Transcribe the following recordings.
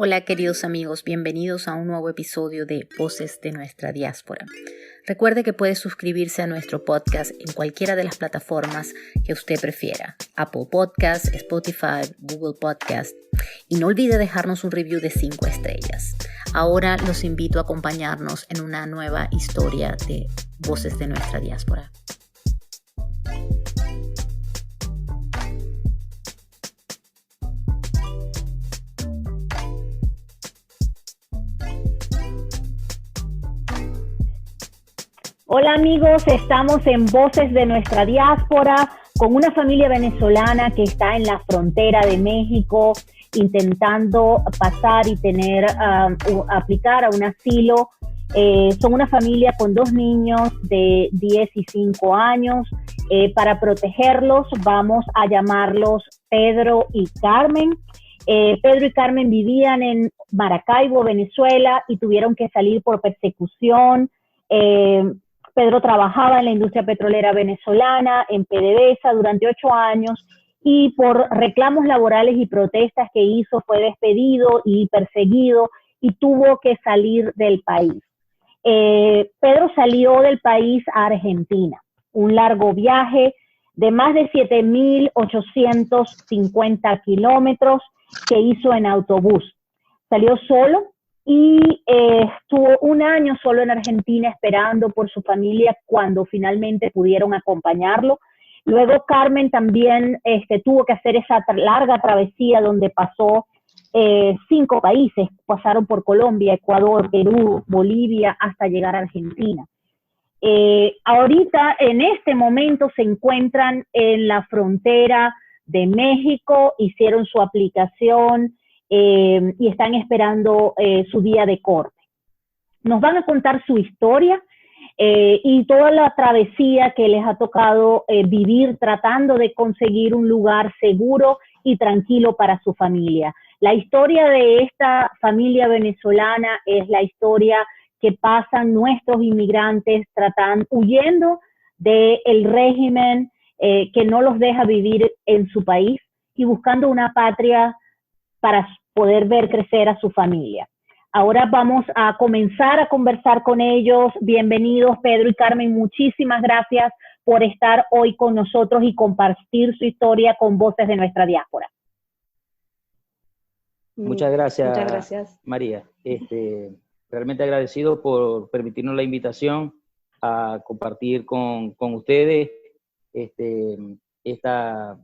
Hola queridos amigos, bienvenidos a un nuevo episodio de Voces de nuestra diáspora. Recuerde que puede suscribirse a nuestro podcast en cualquiera de las plataformas que usted prefiera, Apple Podcasts, Spotify, Google Podcasts, y no olvide dejarnos un review de 5 estrellas. Ahora los invito a acompañarnos en una nueva historia de Voces de nuestra diáspora. Hola amigos, estamos en Voces de nuestra diáspora con una familia venezolana que está en la frontera de México intentando pasar y aplicar a un asilo. Son una familia con 2 niños de 10 y 5 años. Para protegerlos vamos a llamarlos Pedro y Carmen. Pedro y Carmen vivían en Maracaibo, Venezuela, y tuvieron que salir por persecución. Pedro trabajaba en la industria petrolera venezolana, en PDVSA, durante 8 años, y por reclamos laborales y protestas que hizo fue despedido y perseguido y tuvo que salir del país. Pedro salió del país a Argentina, un largo viaje de más de 7.850 kilómetros que hizo en autobús. Salió solo y estuvo 1 año solo en Argentina esperando por su familia cuando finalmente pudieron acompañarlo. Luego Carmen también tuvo que hacer esa larga travesía donde pasó 5 países, pasaron por Colombia, Ecuador, Perú, Bolivia, hasta llegar a Argentina. Ahorita, en este momento, se encuentran en la frontera de México, hicieron su aplicación y están esperando su día de corte. Nos van a contar su historia y toda la travesía que les ha tocado vivir tratando de conseguir un lugar seguro y tranquilo para su familia. La historia de esta familia venezolana es la historia que pasan nuestros inmigrantes huyendo del régimen que no los deja vivir en su país y buscando una patria para poder ver crecer a su familia. Ahora vamos a comenzar a conversar con ellos. Bienvenidos, Pedro y Carmen. Muchísimas gracias por estar hoy con nosotros y compartir su historia con Voces de nuestra diáspora. Muchas gracias. María. Realmente agradecido por permitirnos la invitación a compartir con ustedes esta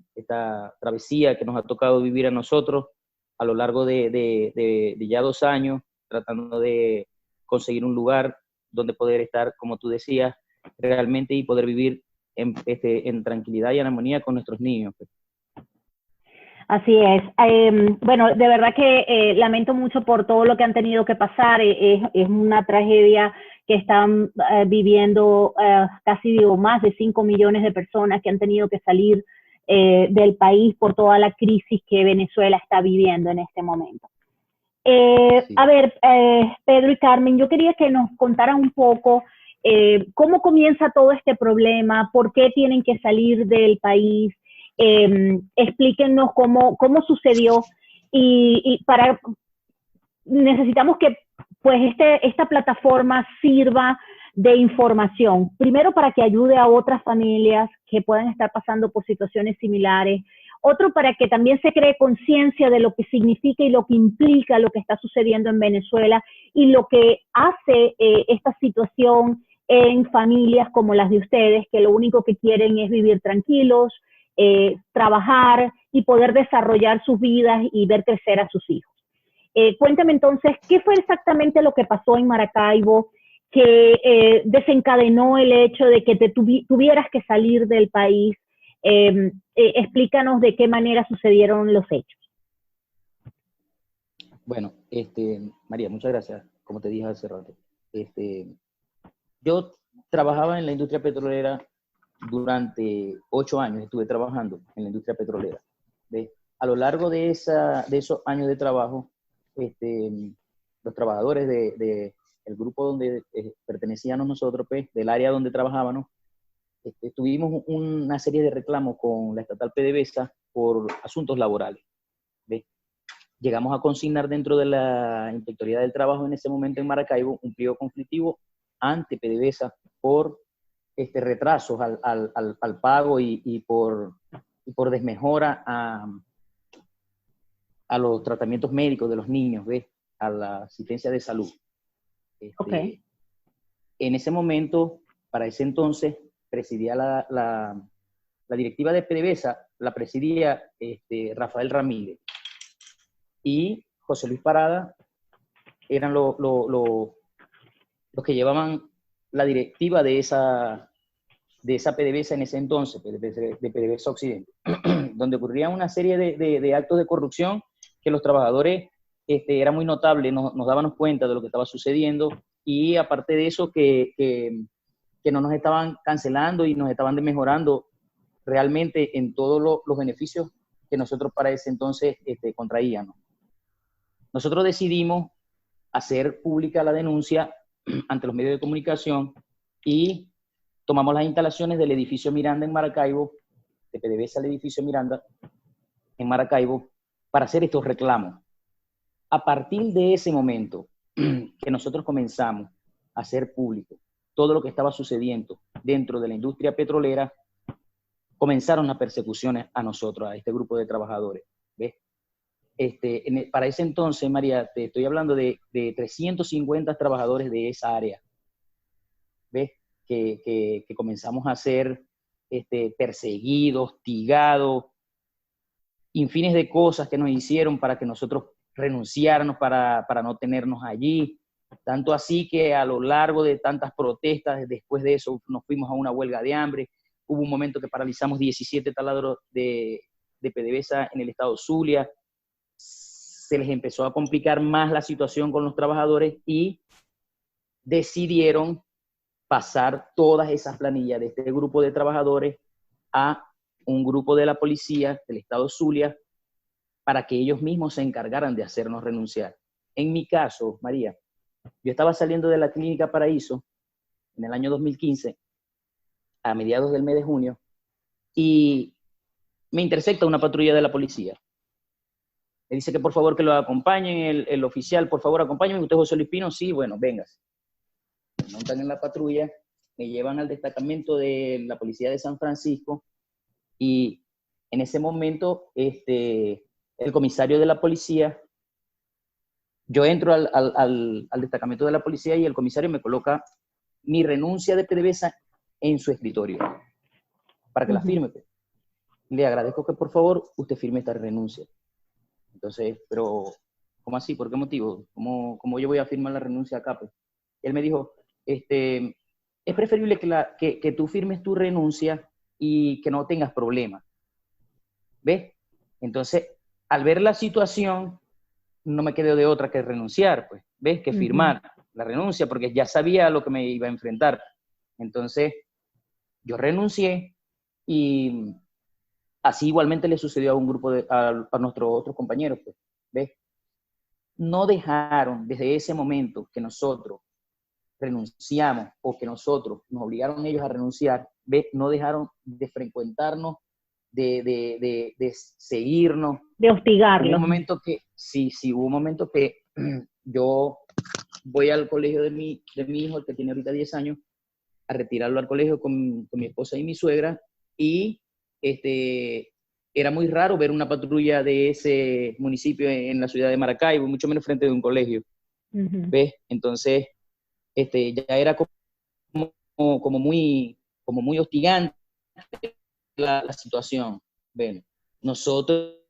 travesía que nos ha tocado vivir a nosotros a lo largo de ya 2 años, tratando de conseguir un lugar donde poder estar, como tú decías, realmente y poder vivir en tranquilidad y en armonía con nuestros niños. Así es. Bueno, de verdad que lamento mucho por todo lo que han tenido que pasar. Es una tragedia que están viviendo más de 5 millones de personas que han tenido que salir del país por toda la crisis que Venezuela está viviendo en este momento. Sí. A ver, Pedro y Carmen, yo quería que nos contaran un poco cómo comienza todo este problema, por qué tienen que salir del país, explíquenos cómo sucedió y necesitamos que pues esta plataforma sirva de información, primero para que ayude a otras familias que puedan estar pasando por situaciones similares, otro para que también se cree conciencia de lo que significa y lo que implica lo que está sucediendo en Venezuela y lo que hace esta situación en familias como las de ustedes, que lo único que quieren es vivir tranquilos, trabajar y poder desarrollar sus vidas y ver crecer a sus hijos. Cuéntame entonces, ¿qué fue exactamente lo que pasó en Maracaibo que desencadenó el hecho de que tuvieras que salir del país? Explícanos de qué manera sucedieron los hechos. Bueno, María, muchas gracias, como te dije hace rato. Yo trabajaba en la industria petrolera durante 8 años, estuve trabajando en la industria petrolera. ¿Ves? A lo largo de esos años de trabajo, los trabajadores del grupo donde pertenecíamos nosotros, pues, del área donde trabajábamos, tuvimos una serie de reclamos con la estatal PDVSA por asuntos laborales. ¿Ves? llegamos a consignar dentro de la Inspectoría del Trabajo en ese momento en Maracaibo un pliego conflictivo ante PDVSA por retrasos al pago y por desmejora a los tratamientos médicos de los niños, ¿ves? A la asistencia de salud. Okay. En ese momento, para ese entonces, presidía la directiva de PDVSA, la presidía Rafael Ramírez y José Luis Parada eran los que llevaban la directiva de esa PDVSA en ese entonces, de PDVSA Occidente, donde ocurrían una serie de actos de corrupción que los trabajadores era muy notable, nos dábamos cuenta de lo que estaba sucediendo, y aparte de eso que no nos estaban cancelando y nos estaban mejorando realmente en todos los beneficios que nosotros para ese entonces contraíamos. Nosotros decidimos hacer pública la denuncia ante los medios de comunicación y tomamos las instalaciones del edificio Miranda en Maracaibo, de PDVSA al edificio Miranda en Maracaibo, para hacer estos reclamos. A partir de ese momento que nosotros comenzamos a hacer público todo lo que estaba sucediendo dentro de la industria petrolera, comenzaron las persecuciones a nosotros, a este grupo de trabajadores. ¿Ves? Para ese entonces, María, te estoy hablando de 350 trabajadores de esa área. ¿Ves? Que comenzamos a ser perseguidos, hostigados, infines de cosas que nos hicieron para que nosotros renunciáramos, para no tenernos allí. Tanto así que a lo largo de tantas protestas, después de eso nos fuimos a una huelga de hambre. Hubo un momento que paralizamos 17 taladros de PDVSA en el estado Zulia. Se les empezó a complicar más la situación con los trabajadores y decidieron pasar todas esas planillas de este grupo de trabajadores a un grupo de la policía del estado Zulia para que ellos mismos se encargaran de hacernos renunciar. En mi caso, María, yo estaba saliendo de la Clínica Paraíso en el año 2015, a mediados del mes de junio, y me intercepta una patrulla de la policía. Me dice que por favor que lo acompañen, el oficial, por favor acompáñenme, usted es José Luis Pino, sí, bueno, vengas. Me montan en la patrulla, me llevan al destacamento de la policía de San Francisco, y en ese momento el comisario de la policía, yo entro al destacamento de la policía y el comisario me coloca mi renuncia de PDVSA en su escritorio para que la firme. Le agradezco que por favor usted firme esta renuncia. Entonces, pero ¿cómo así? ¿Por qué motivo? ¿Cómo yo voy a firmar la renuncia acá? Pues? Él me dijo, es preferible que tú firmes tu renuncia y que no tengas problemas. ¿Ves? Entonces, al ver la situación, no me quedó de otra que renunciar, pues, ¿ves? Que firmar la renuncia, porque ya sabía a lo que me iba a enfrentar. Entonces, yo renuncié y así igualmente le sucedió a un grupo a nuestros otros compañeros, pues, ¿ves? No dejaron desde ese momento que nosotros renunciamos o que nosotros nos obligaron ellos a renunciar, ¿ves? No dejaron de frecuentarnos, de seguirnos. De hostigarlos. Hubo un momento que, sí, hubo un momento que yo voy al colegio de mi hijo, el que tiene ahorita 10 años, a retirarlo al colegio con mi esposa y mi suegra, y era muy raro ver una patrulla de ese municipio en la ciudad de Maracaibo, mucho menos frente de un colegio. ¿Ves? Entonces, ya era como muy hostigante la situación. Bueno, nosotros,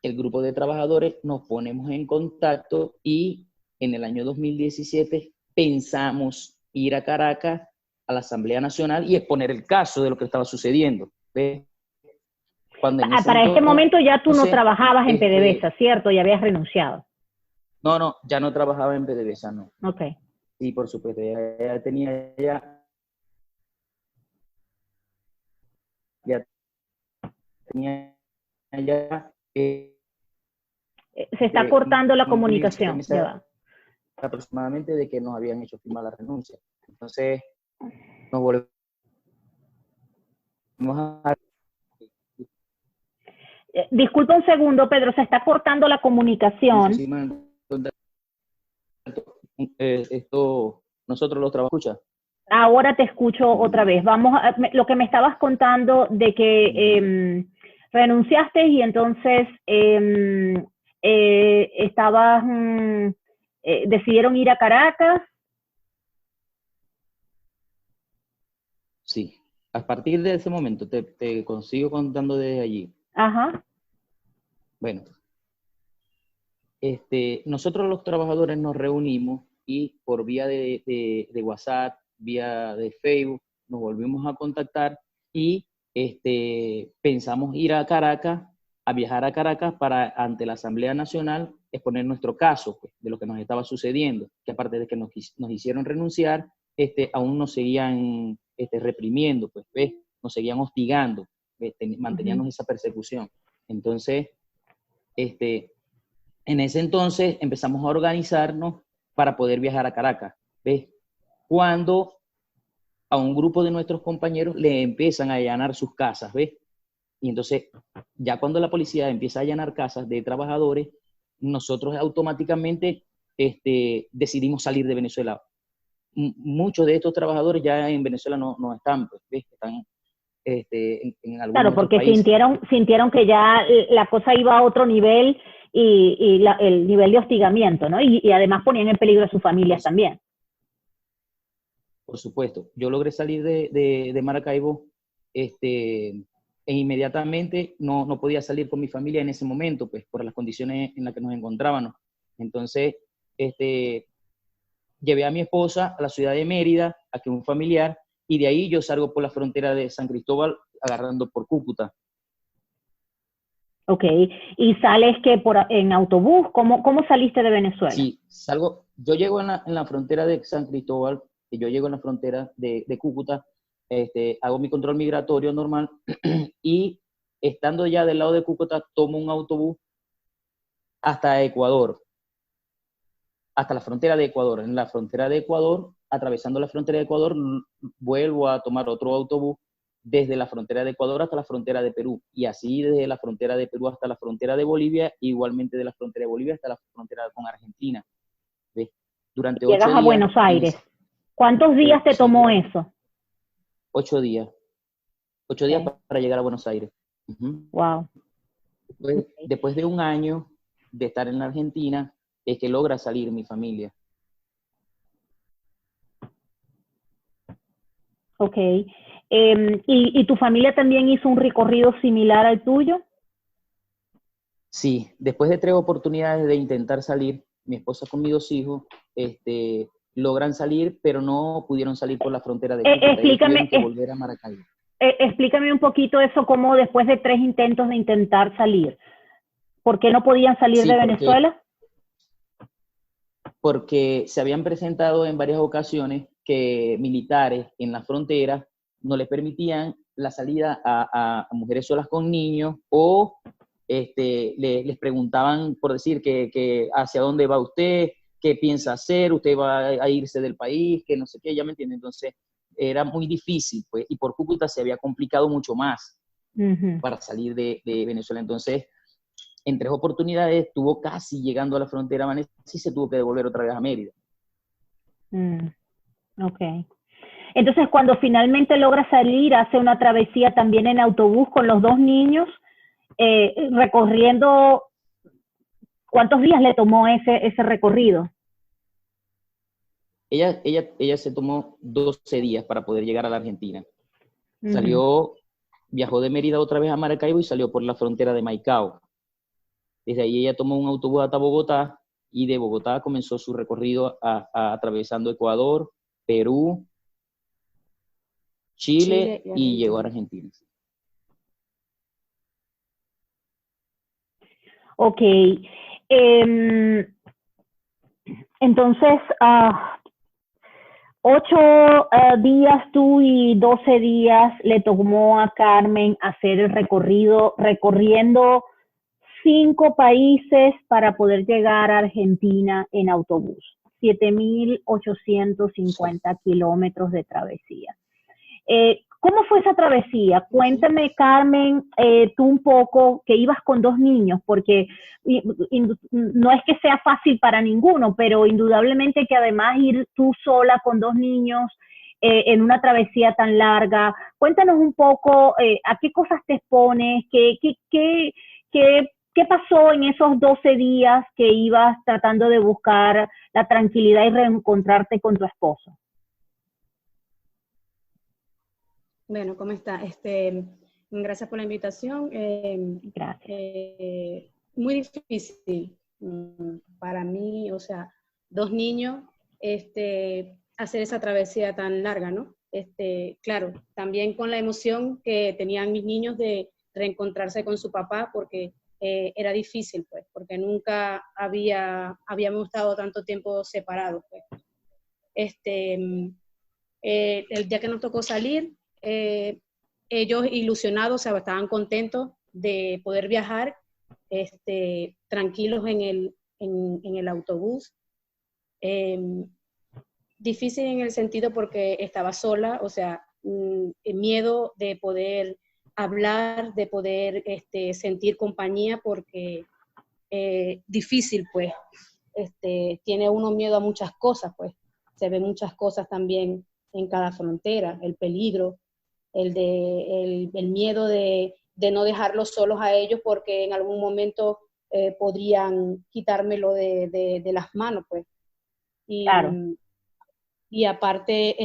el grupo de trabajadores, nos ponemos en contacto y en el año 2017 pensamos ir a Caracas a la Asamblea Nacional y exponer el caso de lo que estaba sucediendo. ¿Ves? Para ese momento ya tú no trabajabas en PDVSA, ¿cierto? Ya habías renunciado. No, ya no trabajaba en PDVSA, no. Ok. Sí, por supuesto, ya tenía se está cortando la comunicación. Aproximadamente de que nos habían hecho firmar la renuncia. Entonces, nos volvemos a... Disculpa un segundo, Pedro, se está cortando la comunicación. Esto, nosotros los trabajamos. ¿Escucha? Ahora te escucho otra vez. Lo que me estabas contando de que renunciaste y entonces decidieron ir a Caracas. Sí, a partir de ese momento te consigo contando desde allí. Ajá. Bueno, nosotros los trabajadores nos reunimos y por vía de WhatsApp, vía de Facebook, nos volvimos a contactar y pensamos ir a Caracas, a viajar a Caracas para ante la Asamblea Nacional exponer nuestro caso, pues, de lo que nos estaba sucediendo, que aparte de que nos hicieron renunciar, aún nos seguían reprimiendo, pues, ¿ves? Nos seguían hostigando, manteníamos esa persecución. Entonces, en ese entonces empezamos a organizarnos para poder viajar a Caracas, ¿ves? Cuando a un grupo de nuestros compañeros le empiezan a allanar sus casas, ¿ves? Y entonces, ya cuando la policía empieza a allanar casas de trabajadores, nosotros automáticamente decidimos salir de Venezuela. Muchos de estos trabajadores ya en Venezuela no están, pues, ¿ves? Están en algunos claro, porque países. sintieron que ya la cosa iba a otro nivel y el nivel de hostigamiento, ¿no? Y además ponían en peligro a sus familias también. Por supuesto. Yo logré salir de Maracaibo e inmediatamente no podía salir con mi familia en ese momento, pues por las condiciones en las que nos encontrábamos. Entonces, llevé a mi esposa a la ciudad de Mérida, a que un familiar, y de ahí yo salgo por la frontera de San Cristóbal, agarrando por Cúcuta. Ok, ¿y sales en autobús? ¿Cómo saliste de Venezuela? Sí, yo llego en la frontera de San Cristóbal, y yo llego en la frontera de Cúcuta, hago mi control migratorio normal, y estando ya del lado de Cúcuta, tomo un autobús hasta Ecuador, hasta la frontera de Ecuador. En la frontera de Ecuador, atravesando la frontera de Ecuador, vuelvo a tomar otro autobús desde la frontera de Ecuador hasta la frontera de Perú, y así desde la frontera de Perú hasta la frontera de Bolivia, igualmente de la frontera de Bolivia hasta la frontera con Argentina. ¿Ves? Durante 8 días. Llegas a Buenos Aires. ¿Cuántos días te tomó eso? 8 días. 8 días para llegar a Buenos Aires. Wow. Después de un año de estar en la Argentina, es que logra salir mi familia. Ok. ¿Y tu familia también hizo un recorrido similar al tuyo? Sí, después de 3 oportunidades de intentar salir, mi esposa con mis 2 hijos, logran salir, pero no pudieron salir por la frontera de Cúcuta. Explícame, que volver a Maracaibo. Explícame un poquito eso, cómo después de 3 intentos de intentar salir, ¿por qué no podían salir de Venezuela? Porque se habían presentado en varias ocasiones que militares en la frontera no les permitían la salida a mujeres solas con niños, o les preguntaban, por decir, que hacia dónde va usted, qué piensa hacer, usted va a irse del país, que no sé qué, ya me entiende. Entonces era muy difícil, pues, y por Cúcuta se había complicado mucho más para salir de Venezuela. Entonces, en 3 oportunidades estuvo casi llegando a la frontera Vanessa y se tuvo que devolver otra vez a Mérida. Ok. Entonces, cuando finalmente logra salir, hace una travesía también en autobús con los 2 niños, recorriendo. ¿Cuántos días le tomó ese recorrido? Ella se tomó 12 días para poder llegar a la Argentina. Viajó de Mérida otra vez a Maracaibo y salió por la frontera de Maicao. Desde ahí ella tomó un autobús hasta Bogotá, y de Bogotá comenzó su recorrido atravesando Ecuador, Perú, Chile y llegó a Argentina. Ok. Entonces, 8 días tú y 12 días le tomó a Carmen hacer el recorrido, recorriendo 5 países para poder llegar a Argentina en autobús. 7.850 kilómetros de travesía. ¿Cómo fue esa travesía? Cuéntame, Carmen, tú un poco, que ibas con 2 niños, porque no es que sea fácil para ninguno, pero indudablemente que además ir tú sola con 2 niños en una travesía tan larga. Cuéntanos un poco a qué cosas te expones, qué pasó en esos 12 días que ibas tratando de buscar la tranquilidad y reencontrarte con tu esposo. Bueno, ¿cómo está? Gracias por la invitación. Gracias. Muy difícil para mí, o sea, 2 niños, hacer esa travesía tan larga, ¿no? Claro, también con la emoción que tenían mis niños de reencontrarse con su papá, porque era difícil, pues, porque nunca habíamos estado tanto tiempo separados, pues. El día que nos tocó salir, ellos ilusionados, o sea, estaban contentos de poder viajar tranquilos en el autobús. Difícil en el sentido porque estaba sola, o sea, miedo de poder hablar, de poder sentir compañía, porque difícil, pues, tiene uno miedo a muchas cosas, pues, se ven muchas cosas también en cada frontera, el peligro, el miedo de no dejarlos solos a ellos porque en algún momento podrían quitármelo de las manos, pues. Claro. Y aparte,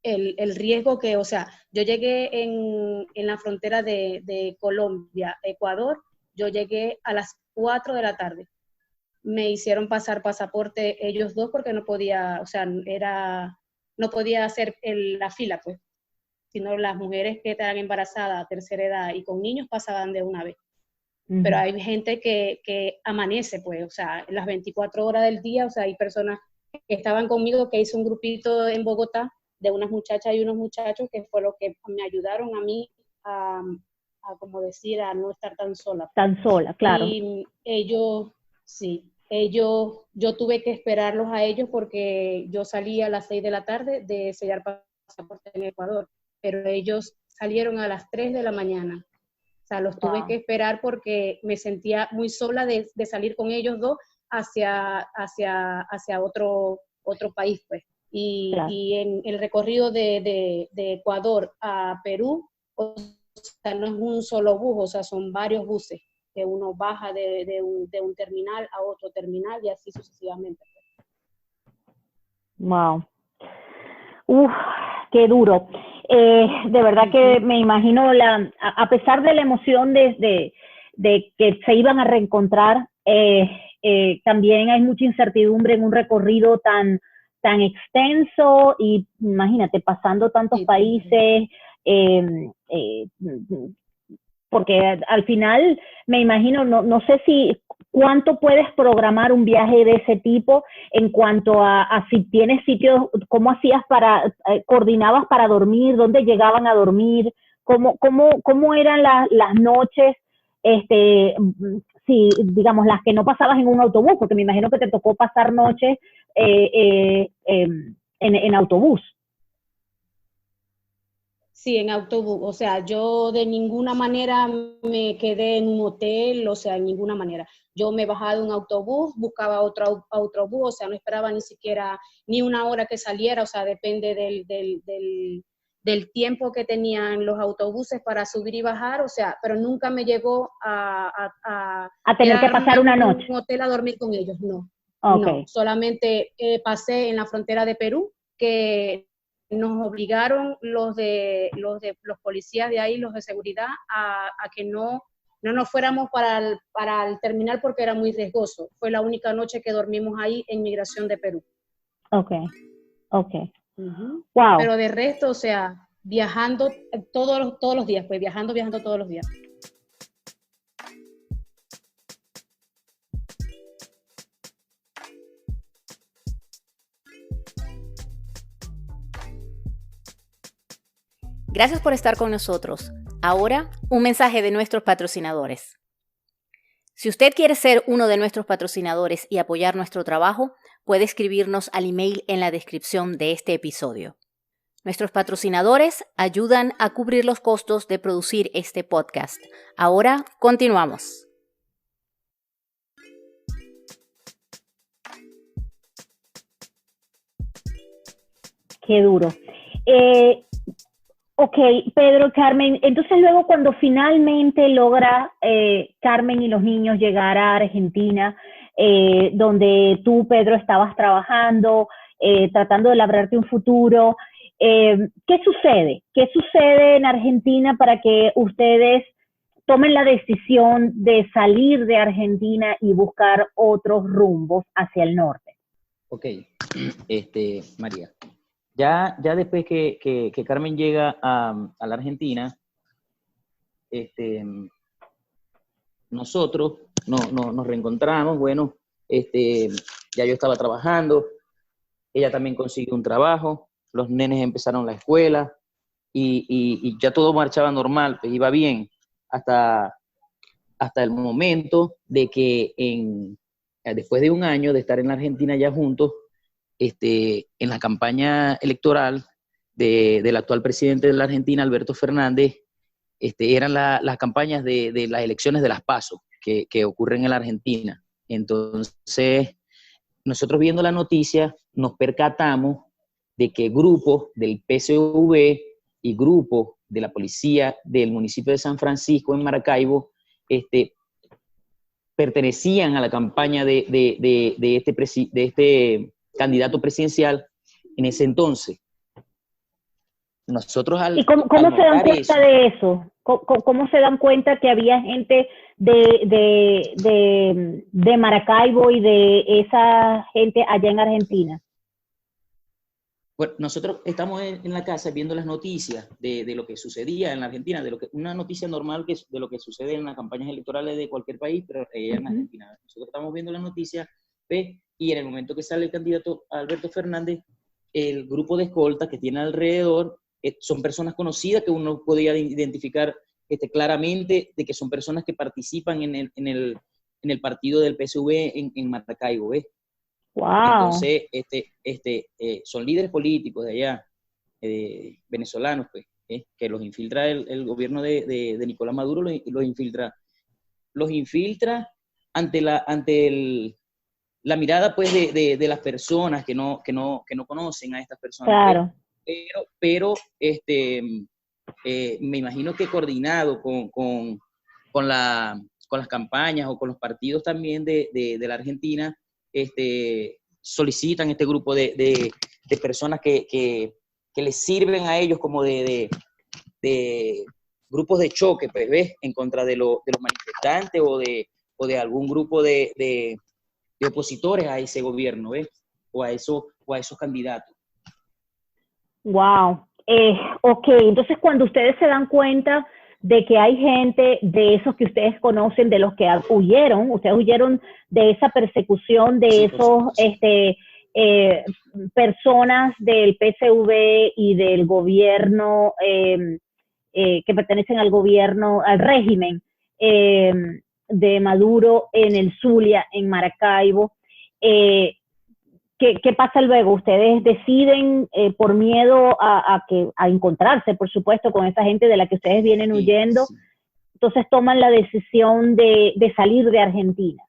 el riesgo que, o sea, yo llegué en la frontera de Colombia, Ecuador, yo llegué a las 4 de la tarde. Me hicieron pasar pasaporte ellos dos porque no podía, o sea, no podía hacer la fila, pues, sino las mujeres que estaban embarazadas, tercera edad y con niños pasaban de una vez. Uh-huh. Pero hay gente que amanece, pues, o sea, las 24 horas del día, o sea, hay personas que estaban conmigo, que hice un grupito en Bogotá de unas muchachas y unos muchachos que fue lo que me ayudaron a mí a como decir, a no estar tan sola. Tan sola, claro. Y ellos, yo tuve que esperarlos a ellos porque yo salí a las 6 de la tarde de sellar pasaporte en Ecuador, pero ellos salieron a las 3 de la mañana. O sea, los tuve que esperar porque me sentía muy sola de salir con ellos dos hacia otro país, pues. Y en el recorrido de Ecuador a Perú, o sea, no es un solo bus, o sea, son varios buses que uno baja de un terminal a otro terminal y así sucesivamente. Wow. Qué duro. De verdad que me imagino, a pesar de la emoción de que se iban a reencontrar, también hay mucha incertidumbre en un recorrido tan extenso y imagínate, pasando tantos países, porque al final me imagino, no sé cuánto puedes programar un viaje de ese tipo en cuanto a si tienes sitios, cómo hacías coordinabas para dormir, dónde llegaban a dormir, cómo eran las noches, si, digamos, las que no pasabas en un autobús, porque me imagino que te tocó pasar noches en autobús. Sí, en autobús, o sea, yo de ninguna manera me quedé en un hotel, o sea, en ninguna manera. Yo me bajaba de un autobús, buscaba otro autobús, o sea, no esperaba ni siquiera ni una hora que saliera, o sea, depende del tiempo que tenían los autobuses para subir y bajar, o sea, pero nunca me llegó a tener que pasar una noche. En un hotel a dormir con ellos, no. Okay. No, solamente pasé en la frontera de Perú, que nos obligaron los policías de ahí, los de seguridad, a que no nos fuéramos para el terminal porque era muy riesgoso. Fue la única noche que dormimos ahí en Migración de Perú. Okay. Uh-huh. Wow. Pero de resto, o sea, viajando todos los días, pues viajando todos los días. Gracias por estar con nosotros. Ahora, un mensaje de nuestros patrocinadores. Si usted quiere ser uno de nuestros patrocinadores y apoyar nuestro trabajo, puede escribirnos al email en la descripción de este episodio. Nuestros patrocinadores ayudan a cubrir los costos de producir este podcast. Ahora continuamos. Qué duro. Ok, Pedro, Carmen, entonces luego cuando finalmente logra Carmen y los niños llegar a Argentina, donde tú, Pedro, estabas trabajando, tratando de labrarte un futuro, ¿qué sucede? ¿Qué sucede en Argentina para que ustedes tomen la decisión de salir de Argentina y buscar otros rumbos hacia el norte? Ok, María. Ya después que Carmen llega a la Argentina, nosotros nos reencontramos, bueno, ya yo estaba trabajando, ella también consiguió un trabajo, los nenes empezaron la escuela y ya todo marchaba normal, pues iba bien, hasta el momento de que después de un año de estar en la Argentina ya juntos, en la campaña electoral del actual presidente de la Argentina, Alberto Fernández, eran las campañas de las elecciones de las PASO que ocurren en la Argentina. Entonces, nosotros viendo la noticia, nos percatamos de que grupos del PSV y grupos de la policía del municipio de San Francisco, en Maracaibo, pertenecían a la campaña de este candidato presidencial en ese entonces. Nosotros ¿Y cómo se dan cuenta de eso? ¿Cómo se dan cuenta que había gente de Maracaibo y de esa gente allá en Argentina? Bueno, nosotros estamos en la casa viendo las noticias de lo que sucedía en la Argentina, una noticia normal de lo que sucede en las campañas electorales de cualquier país, pero en Argentina. Nosotros estamos viendo las noticias, y en el momento que sale el candidato Alberto Fernández, el grupo de escoltas que tiene alrededor son personas conocidas que uno podía identificar claramente de que son personas que participan en el partido del PSV en Maracaibo, ¿ves? Wow. Entonces, son líderes políticos de allá, venezolanos, pues, que los infiltra el gobierno de Nicolás Maduro, los infiltra ante la mirada, pues, de las personas que no conocen a estas personas. Claro. Pero me imagino que coordinado con las campañas o con los partidos también de la Argentina, solicitan este grupo de personas que les sirven a ellos como de grupos de choque, pues, ¿ves? En contra de los manifestantes o de algún grupo de opositores a ese gobierno, ¿ves? O a esos candidatos. Wow. Ok, entonces cuando ustedes se dan cuenta de que hay gente de esos que ustedes conocen, de los que ustedes huyeron de esa persecución, de Sí, esos personas del PSV y del gobierno que pertenecen al gobierno, al régimen de Maduro en el Zulia, en Maracaibo. ¿Qué pasa luego? ¿Ustedes deciden por miedo a encontrarse, por supuesto, con esa gente de la que ustedes vienen huyendo? Sí. Entonces toman la decisión de salir de Argentina.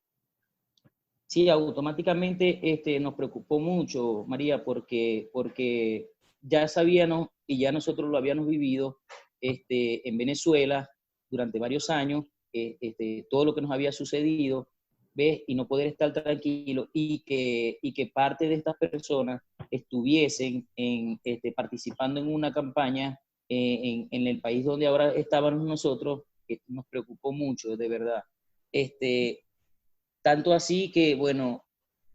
Sí, automáticamente nos preocupó mucho, María, porque ya sabíamos y ya nosotros lo habíamos vivido en Venezuela durante varios años, todo lo que nos había sucedido, ¿ves? Y no poder estar tranquilo y que parte de estas personas estuviesen participando en una campaña en el país donde ahora estábamos nosotros, nos preocupó mucho, de verdad. Tanto así que, bueno,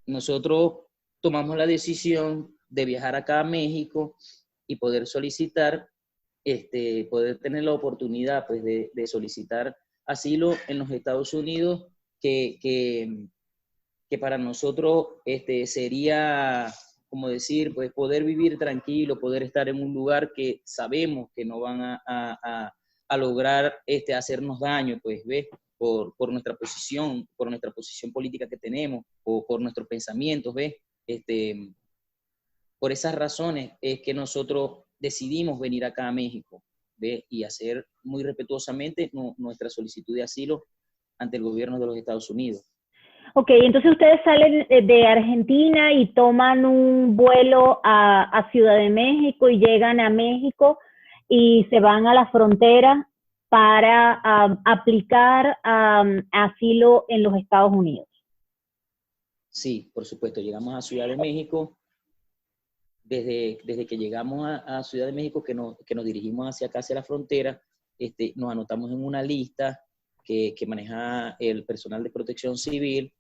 nosotros tomamos la decisión de viajar acá a México y poder solicitar, poder tener la oportunidad, pues, de solicitar asilo en los Estados Unidos, que para nosotros sería, como decir, pues, poder vivir tranquilo, poder estar en un lugar que sabemos que no van a lograr hacernos daño, pues, ¿ves? Por nuestra posición política que tenemos, o por nuestros pensamientos, ¿ves? Por esas razones es que nosotros decidimos venir acá a México, ¿ves? Y hacer muy respetuosamente nuestra solicitud de asilo ante el gobierno de los Estados Unidos. Ok, entonces ustedes salen de Argentina y toman un vuelo a Ciudad de México y llegan a México y se van a la frontera para aplicar asilo en los Estados Unidos. Sí, por supuesto, llegamos a Ciudad de México. Desde que llegamos a Ciudad de México, que nos dirigimos hacia acá, hacia la frontera, nos anotamos en una lista que maneja el personal de protección civil,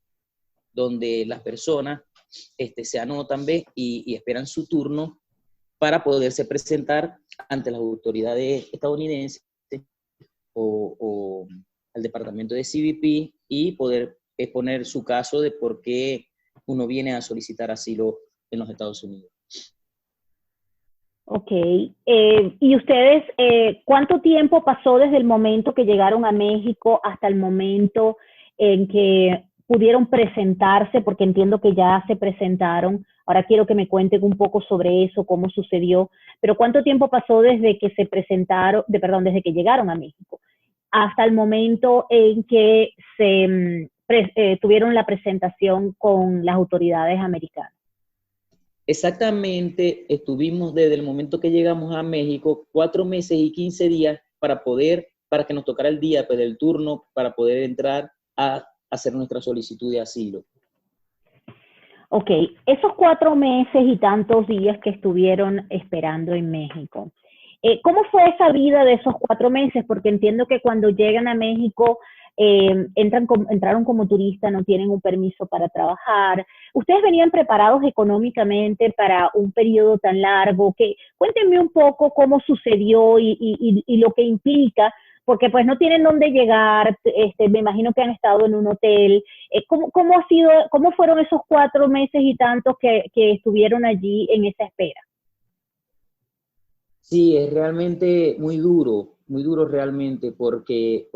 donde las personas se anotan, ¿ves? Y esperan su turno para poderse presentar ante las autoridades estadounidenses o al departamento de CBP y poder exponer su caso de por qué uno viene a solicitar asilo en los Estados Unidos. Ok, ¿y ustedes cuánto tiempo pasó desde el momento que llegaron a México hasta el momento en que pudieron presentarse? Porque entiendo que ya se presentaron. Ahora quiero que me cuenten un poco sobre eso, cómo sucedió. Pero ¿cuánto tiempo pasó desde que se presentaron, desde que llegaron a México, hasta el momento en que tuvieron la presentación con las autoridades americanas? Exactamente, estuvimos desde el momento que llegamos a México 4 meses y 15 días para que nos tocara el día del turno, para poder entrar a hacer nuestra solicitud de asilo. Ok, esos 4 meses y tantos días que estuvieron esperando en México, ¿cómo fue esa vida de esos 4 meses? Porque entiendo que cuando llegan a México, entraron como turistas, no tienen un permiso para trabajar. ¿Ustedes venían preparados económicamente para un periodo tan largo? Cuéntenme un poco cómo sucedió y lo que implica, porque pues no tienen dónde llegar, me imagino que han estado en un hotel. ¿Cómo fueron esos 4 meses y tantos que estuvieron allí en esa espera? Sí, es realmente muy duro realmente, porque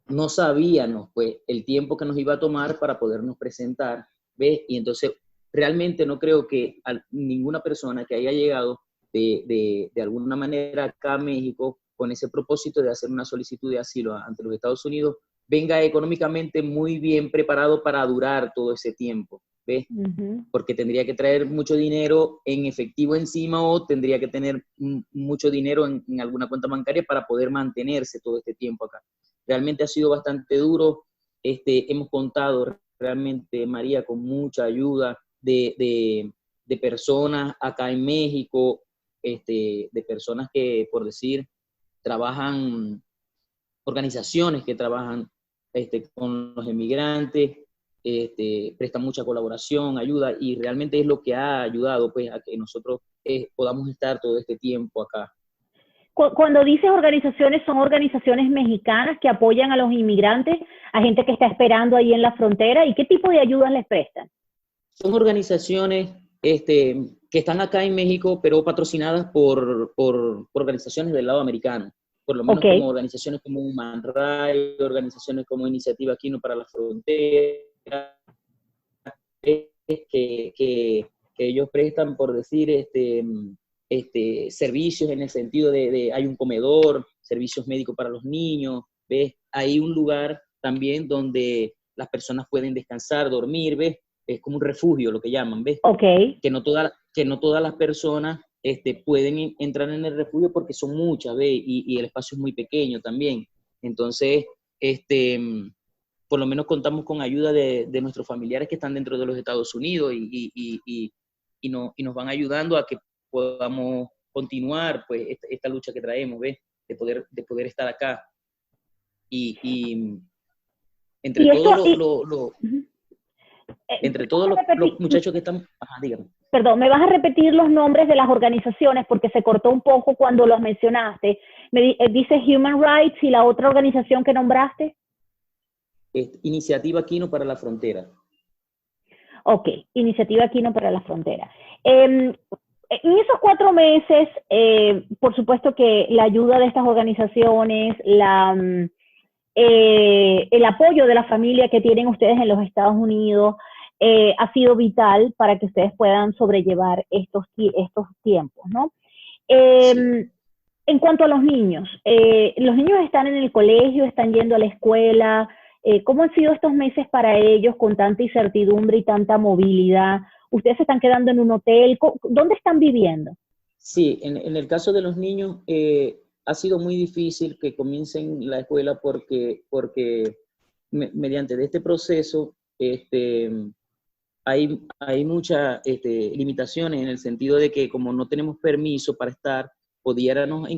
no sabíamos pues el tiempo que nos iba a tomar para podernos presentar, ¿ves? Y entonces realmente no creo que ninguna persona que haya llegado de alguna manera acá a México con ese propósito de hacer una solicitud de asilo ante los Estados Unidos venga económicamente muy bien preparado para durar todo ese tiempo, ¿ves? Uh-huh. Porque tendría que traer mucho dinero en efectivo encima o tendría que tener mucho dinero en alguna cuenta bancaria para poder mantenerse todo este tiempo acá. Realmente ha sido bastante duro. Hemos contado realmente, María, con mucha ayuda de personas acá en México, de personas que, por decir, trabajan, organizaciones que trabajan con los emigrantes, prestan mucha colaboración, ayuda, y realmente es lo que ha ayudado pues a que nosotros podamos estar todo este tiempo acá. Cuando dices organizaciones, ¿son organizaciones mexicanas que apoyan a los inmigrantes, a gente que está esperando ahí en la frontera? ¿Y qué tipo de ayudas les prestan? Son organizaciones que están acá en México, pero patrocinadas por organizaciones del lado americano. Por lo menos como organizaciones como Human Rights, organizaciones como Iniciativa Aquino para la Frontera, que ellos prestan, por decir, servicios en el sentido de hay un comedor, servicios médicos para los niños, ¿ves? Hay un lugar también donde las personas pueden descansar, dormir, ¿ves? Es como un refugio, lo que llaman, ¿ves? Okay. Que no todas las personas pueden entrar en el refugio porque son muchas, ¿ves? Y el espacio es muy pequeño también. Entonces, por lo menos contamos con ayuda de nuestros familiares que están dentro de los Estados Unidos y nos van ayudando a que podamos continuar pues esta lucha que traemos, ¿ves? De poder estar acá. Y entre todos los muchachos que están... Ajá, dígame. Perdón, ¿me vas a repetir los nombres de las organizaciones? Porque se cortó un poco cuando los mencionaste. Dice Human Rights y la otra organización que nombraste. Iniciativa Aquino para la Frontera. Ok, Iniciativa Aquino para la Frontera. En esos 4 meses, por supuesto que la ayuda de estas organizaciones, el apoyo de la familia que tienen ustedes en los Estados Unidos, ha sido vital para que ustedes puedan sobrellevar estos tiempos, ¿no? Sí. En cuanto a los niños están en el colegio, están yendo a la escuela. ¿Cómo han sido estos meses para ellos con tanta incertidumbre y tanta movilidad? ¿Ustedes se están quedando en un hotel? ¿Dónde están viviendo? Sí, en el caso de los niños ha sido muy difícil que comiencen la escuela porque mediante de este proceso hay muchas limitaciones en el sentido de que como no tenemos permiso para estar, pudiéramos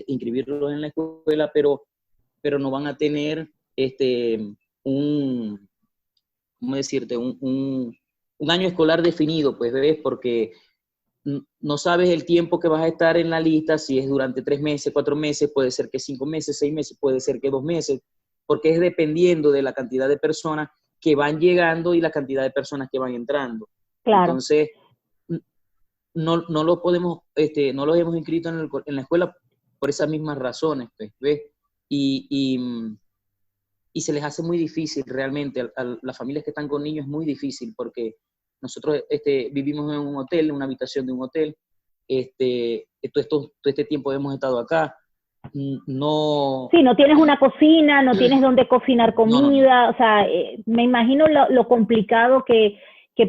inscribirlos en la escuela, pero no van a tener ¿cómo decirte? Un año escolar definido, pues, ¿ves? Porque no sabes el tiempo que vas a estar en la lista, si es durante 3 meses, 4 meses, puede ser que 5 meses, 6 meses, puede ser que 2 meses, porque es dependiendo de la cantidad de personas que van llegando y la cantidad de personas que van entrando. Claro. Entonces, no lo podemos, no los hemos inscrito en la escuela por esas mismas razones, pues, ¿ves? Y se les hace muy difícil realmente, a las familias que están con niños es muy difícil, porque nosotros vivimos en un hotel, en una habitación de un hotel, todo este tiempo hemos estado acá, no... Sí, no tienes una cocina, no tienes donde cocinar comida, no. O sea, me imagino lo complicado que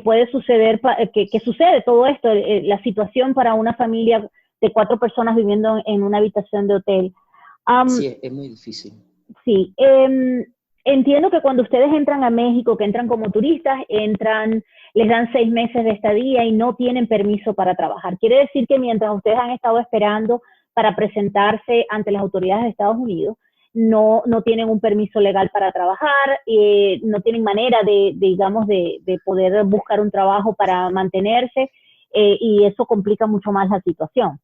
puede suceder, que sucede todo esto, la situación para una familia de 4 personas viviendo en una habitación de hotel. Sí, es muy difícil. Sí, entiendo que cuando ustedes entran a México, que entran como turistas, les dan 6 meses de estadía y no tienen permiso para trabajar. Quiere decir que mientras ustedes han estado esperando para presentarse ante las autoridades de Estados Unidos, no tienen un permiso legal para trabajar, no tienen manera de poder buscar un trabajo para mantenerse, y eso complica mucho más la situación.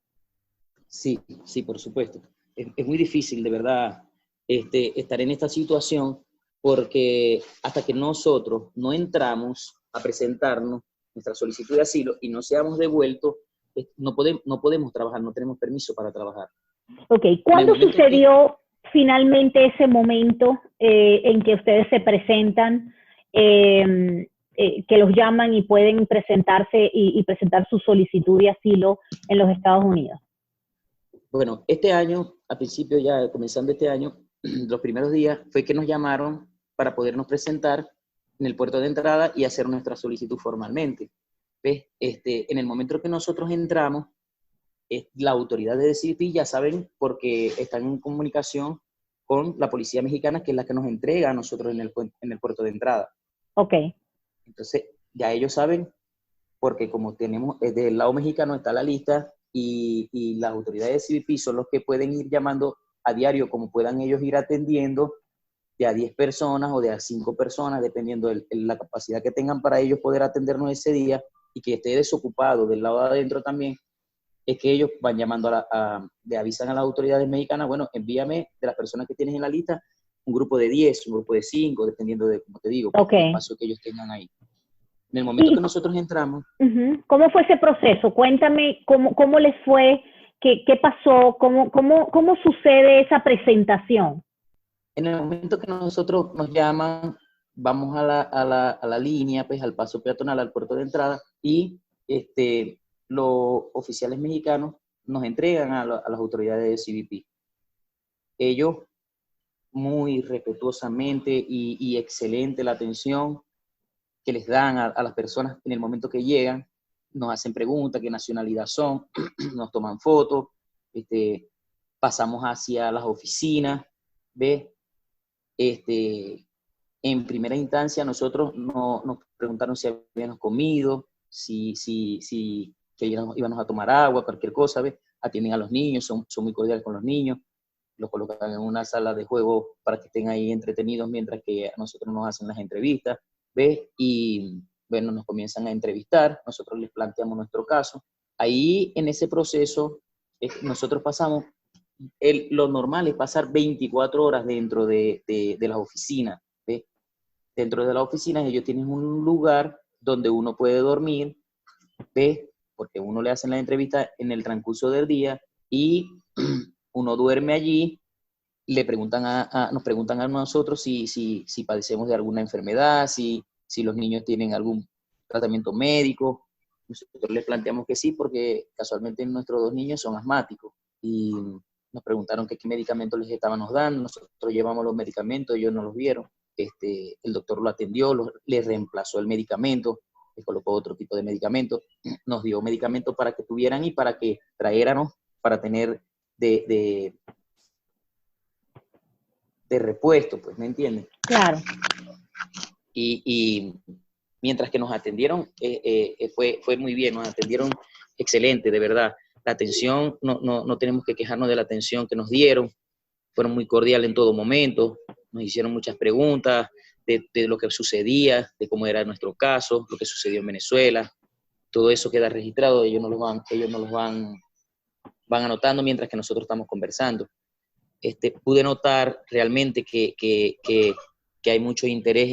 Sí, por supuesto. Es muy difícil, de verdad, estar en esta situación, porque hasta que nosotros no entramos a presentarnos nuestra solicitud de asilo y no seamos devueltos, no podemos trabajar, no tenemos permiso para trabajar. Ok, ¿cuándo sucedió finalmente ese momento en que ustedes se presentan, que los llaman y pueden presentarse y presentar su solicitud de asilo en los Estados Unidos? Bueno, este año, a principio ya comenzando este año, los primeros días fue que nos llamaron para podernos presentar en el puerto de entrada y hacer nuestra solicitud formalmente. ¿Ves? En el momento en que nosotros entramos, la autoridad de CBP ya saben, porque están en comunicación con la policía mexicana, que es la que nos entrega a nosotros en el puerto de entrada. Ok. Entonces, ya ellos saben, porque como tenemos, del lado mexicano está la lista, y las autoridades de CBP son los que pueden ir llamando a diario, como puedan ellos ir atendiendo, de a 10 personas o de a 5 personas, dependiendo de la capacidad que tengan para ellos poder atendernos ese día, y que esté desocupado del lado de adentro también, es que ellos van llamando le avisan a las autoridades mexicanas, bueno, envíame de las personas que tienes en la lista, un grupo de 10, un grupo de 5, dependiendo de, como te digo, el espacio que ellos tengan ahí. En el momento que nosotros entramos... ¿Cómo fue ese proceso? Cuéntame cómo les fue, qué pasó, cómo sucede esa presentación. En el momento que nosotros nos llaman, vamos a la línea, pues al paso peatonal, al puerto de entrada, y los oficiales mexicanos nos entregan a las autoridades de CBP. Ellos, muy respetuosamente y excelente la atención que les dan a las personas en el momento que llegan, nos hacen preguntas, qué nacionalidad son, nos toman fotos, pasamos hacia las oficinas, ¿ves? En primera instancia nosotros nos preguntaron si habíamos comido, si que íbamos a tomar agua, cualquier cosa, ¿ves? Atienden a los niños, son muy cordiales con los niños, los colocan en una sala de juego para que estén ahí entretenidos mientras que a nosotros nos hacen las entrevistas, ¿ves? Y bueno, nos comienzan a entrevistar, nosotros les planteamos nuestro caso. Ahí en ese proceso nosotros pasamos, lo normal es pasar 24 horas dentro de las oficinas, ¿ves? Dentro de las oficinas ellos tienen un lugar donde uno puede dormir, ¿ves? Porque uno le hacen la entrevista en el transcurso del día y uno duerme allí, nos preguntan a nosotros si padecemos de alguna enfermedad, si los niños tienen algún tratamiento médico. Nosotros les planteamos que sí, porque casualmente nuestros 2 niños son asmáticos y nos preguntaron qué medicamentos les estábamos dando. Nosotros llevamos los medicamentos, ellos no los vieron. El doctor lo atendió, le reemplazó el medicamento, le colocó otro tipo de medicamento, nos dio medicamentos para que tuvieran y para que traéramos para tener de repuesto, pues, ¿me entienden? Claro. Y mientras que nos atendieron, fue muy bien, nos atendieron excelente, de verdad. La atención, no tenemos que quejarnos de la atención que nos dieron, fueron muy cordiales en todo momento, nos hicieron muchas preguntas de lo que sucedía, de cómo era nuestro caso, lo que sucedió en Venezuela, todo eso queda registrado, ellos nos los van anotando mientras que nosotros estamos conversando. Pude notar realmente que hay mucho interés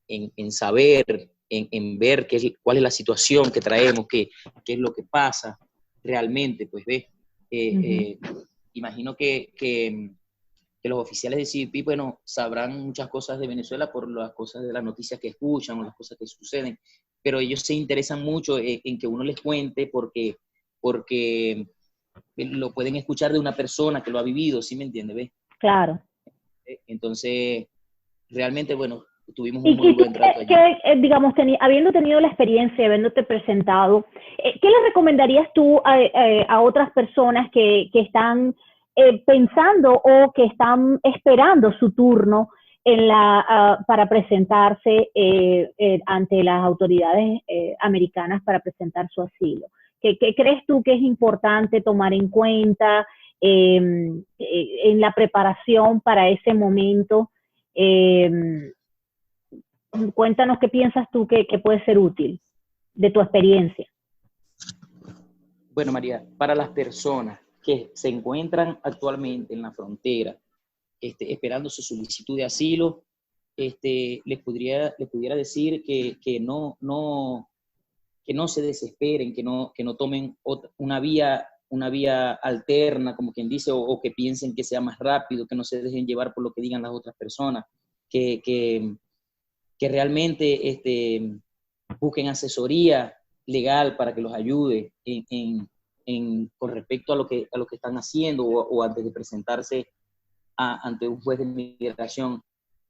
en saber, en ver cuál es la situación que traemos, qué es lo que pasa realmente, pues ves. Imagino que los oficiales de CBP, bueno, sabrán muchas cosas de Venezuela por las cosas de las noticias que escuchan o las cosas que suceden, pero ellos se interesan mucho en que uno les cuente porque lo pueden escuchar de una persona que lo ha vivido, ¿sí me entiende? ¿Ves? Claro. Entonces, realmente, bueno, tuvimos un muy buen trato allí. Digamos, habiendo tenido la experiencia, habiéndote presentado, ¿qué le recomendarías tú a otras personas que están pensando o que están esperando su turno para presentarse ante las autoridades americanas para presentar su asilo? ¿Qué crees tú que es importante tomar en cuenta en la preparación para ese momento? Cuéntanos qué piensas tú que puede ser útil de tu experiencia. Bueno, María, para las personas que se encuentran actualmente en la frontera esperando su solicitud de asilo, les pudiera decir que no se desesperen, que no tomen una vía alterna, como quien dice, o que piensen que sea más rápido, que no se dejen llevar por lo que digan las otras personas, que realmente busquen asesoría legal para que los ayude con respecto a lo que están haciendo o antes de presentarse ante un juez de inmigración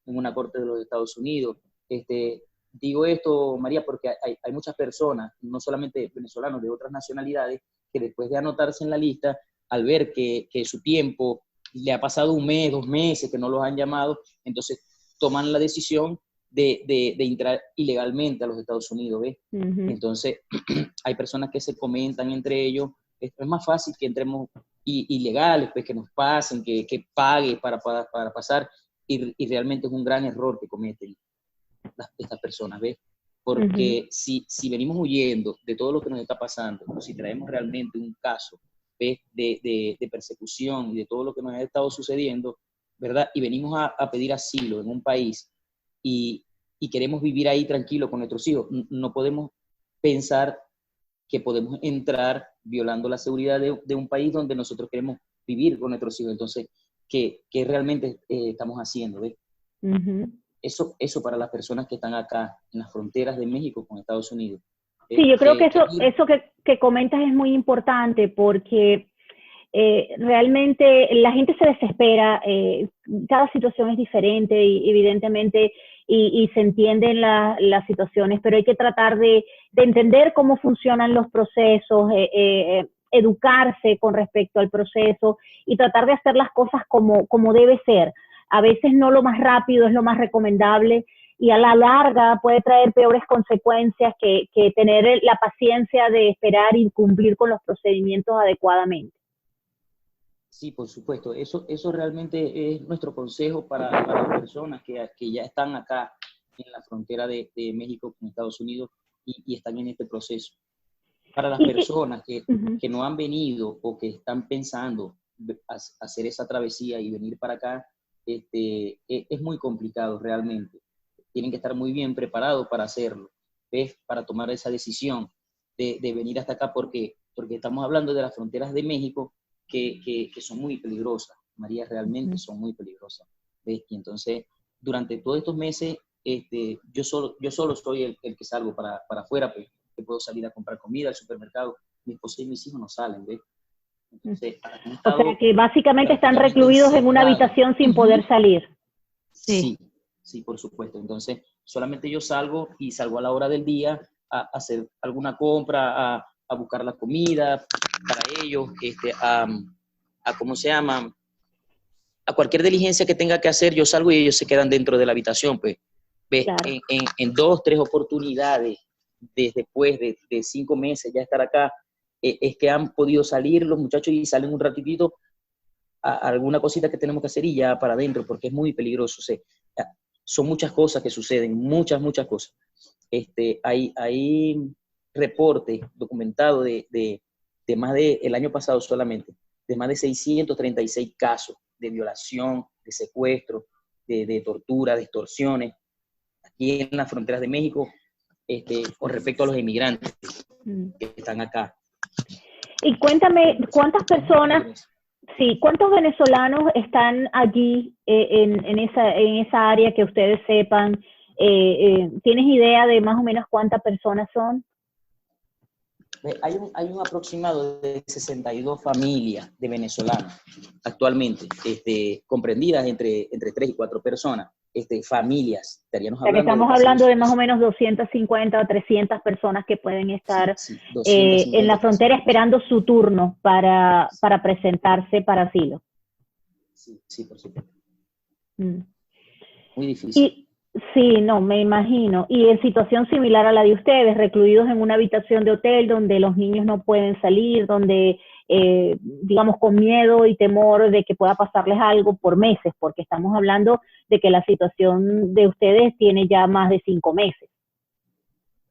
en una corte de los Estados Unidos. Digo esto, María, porque hay muchas personas, no solamente venezolanos, de otras nacionalidades, que después de anotarse en la lista, al ver que su tiempo le ha pasado 1 mes, 2 meses, que no los han llamado, entonces toman la decisión de entrar ilegalmente a los Estados Unidos, ¿ves? Entonces, hay personas que se comentan entre ellos, es más fácil que entremos ilegales, pues que nos pasen, que pague para pasar, y realmente es un gran error que cometen estas personas, ¿ves? Porque si venimos huyendo de todo lo que nos está pasando, o si traemos realmente un caso, ¿ves? De persecución y de todo lo que nos ha estado sucediendo, ¿verdad? Y venimos a pedir asilo en un país y queremos vivir ahí tranquilo con nuestros hijos, no podemos pensar que podemos entrar violando la seguridad de un país donde nosotros queremos vivir con nuestros hijos. Entonces, ¿qué realmente estamos haciendo? ¿Ves? Eso para las personas que están acá en las fronteras de México con Estados Unidos. Sí, yo creo que eso que comentas es muy importante porque realmente la gente se desespera, cada situación es diferente y evidentemente y se entienden las situaciones, pero hay que tratar de entender cómo funcionan los procesos, educarse con respecto al proceso y tratar de hacer las cosas como debe ser. A veces no lo más rápido es lo más recomendable y a la larga puede traer peores consecuencias que tener la paciencia de esperar y cumplir con los procedimientos adecuadamente. Sí, por supuesto. Eso realmente es nuestro consejo para las personas que ya están acá en la frontera de México con Estados Unidos y están en este proceso. Para las personas que no han venido o que están pensando hacer esa travesía y venir para acá, es muy complicado realmente. Tienen que estar muy bien preparados para hacerlo, ¿ves? Para tomar esa decisión de venir hasta acá porque estamos hablando de las fronteras de México que son muy peligrosas, María, realmente son muy peligrosas, ¿ves? Y entonces, durante todos estos meses yo solo soy el que salgo para afuera, pues, que puedo salir a comprar comida al supermercado. Mi esposa y mis hijos no salen, ¿ves? Entonces, o sea que básicamente están recluidos en una habitación sin poder salir. Sí, sí, por supuesto. Entonces, solamente yo salgo y salgo a la hora del día a hacer alguna compra, a buscar la comida para ellos, ¿cómo se llama? A cualquier diligencia que tenga que hacer, yo salgo y ellos se quedan dentro de la habitación, pues. ¿Ves? Claro. En 2, 3 oportunidades, después de 5 meses ya estar acá, es que han podido salir los muchachos y salen un ratitito a alguna cosita que tenemos que hacer y ya para adentro, porque es muy peligroso. O sea, son muchas cosas que suceden, muchas cosas. Hay reportes documentados de más de, el año pasado solamente, de más de 636 casos de violación, de secuestro, de tortura, de extorsiones, aquí en las fronteras de México, con respecto a los inmigrantes que están acá. Y cuéntame, ¿cuántas personas, cuántos venezolanos están allí en esa área que ustedes sepan? ¿Tienes idea de más o menos cuántas personas son? Hay un aproximado de 62 familias de venezolanos actualmente, comprendidas entre 3 y 4 personas, familias. Estaríamos o sea, que estamos hablando de más o menos 250 o 300 personas que pueden estar en la frontera esperando su turno para presentarse para asilo. Sí, por supuesto. Muy difícil. Sí, no, me imagino. Y en situación similar a la de ustedes, recluidos en una habitación de hotel donde los niños no pueden salir, donde, digamos, con miedo y temor de que pueda pasarles algo por meses, porque estamos hablando de que la situación de ustedes tiene ya más de 5 meses.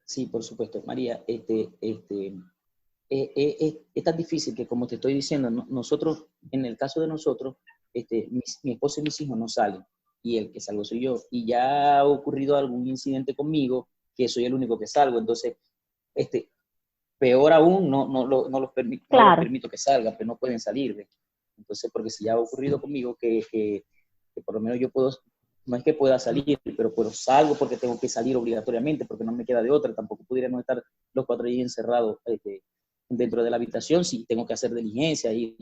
Sí, por supuesto, María. Es tan difícil que, como te estoy diciendo, nosotros, en el caso de nosotros, mi esposa y mis hijos no salen. Y el que salgo soy yo. Y ya ha ocurrido algún incidente conmigo, que soy el único que salgo. Entonces, peor aún, no los permito que salgan, pero no pueden salir. ¿Ves? Entonces, porque si ya ha ocurrido conmigo, que por lo menos yo puedo, no es que pueda salir, pero salgo porque tengo que salir obligatoriamente, porque no me queda de otra. Tampoco pudiéramos estar los 4 días encerrados dentro de la habitación, si tengo que hacer diligencia, ir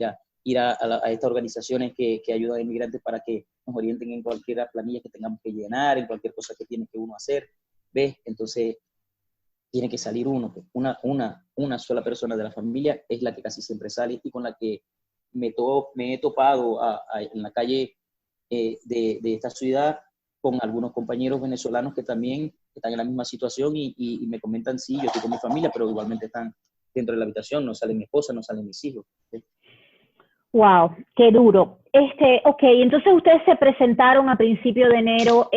a estas organizaciones que ayudan a inmigrantes para que nos orienten en cualquier planilla que tengamos que llenar, en cualquier cosa que tiene que uno hacer, ¿ves? Entonces, tiene que salir uno, una sola persona de la familia es la que casi siempre sale y con la que me he topado en la calle de esta ciudad con algunos compañeros venezolanos que también están en la misma situación y me comentan, sí, yo estoy con mi familia, pero igualmente están dentro de la habitación, no sale mi esposa, no salen mis hijos. ¿Sí? Wow, qué duro. Ok, entonces ustedes se presentaron a principio de enero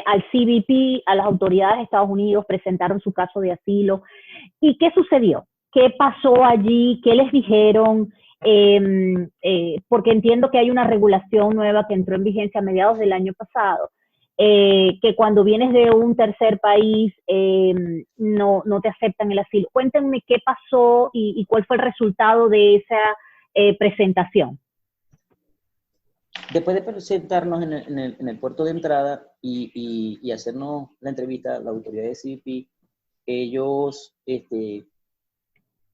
al CBP, a las autoridades de Estados Unidos, presentaron su caso de asilo. ¿Y qué sucedió? ¿Qué pasó allí? ¿Qué les dijeron? Porque entiendo que hay una regulación nueva que entró en vigencia a mediados del año pasado, que cuando vienes de un tercer país no te aceptan el asilo. Cuéntenme qué pasó y cuál fue el resultado de esa presentación. Después de presentarnos en el puerto de entrada y hacernos la entrevista, la autoridad de CBP, ellos,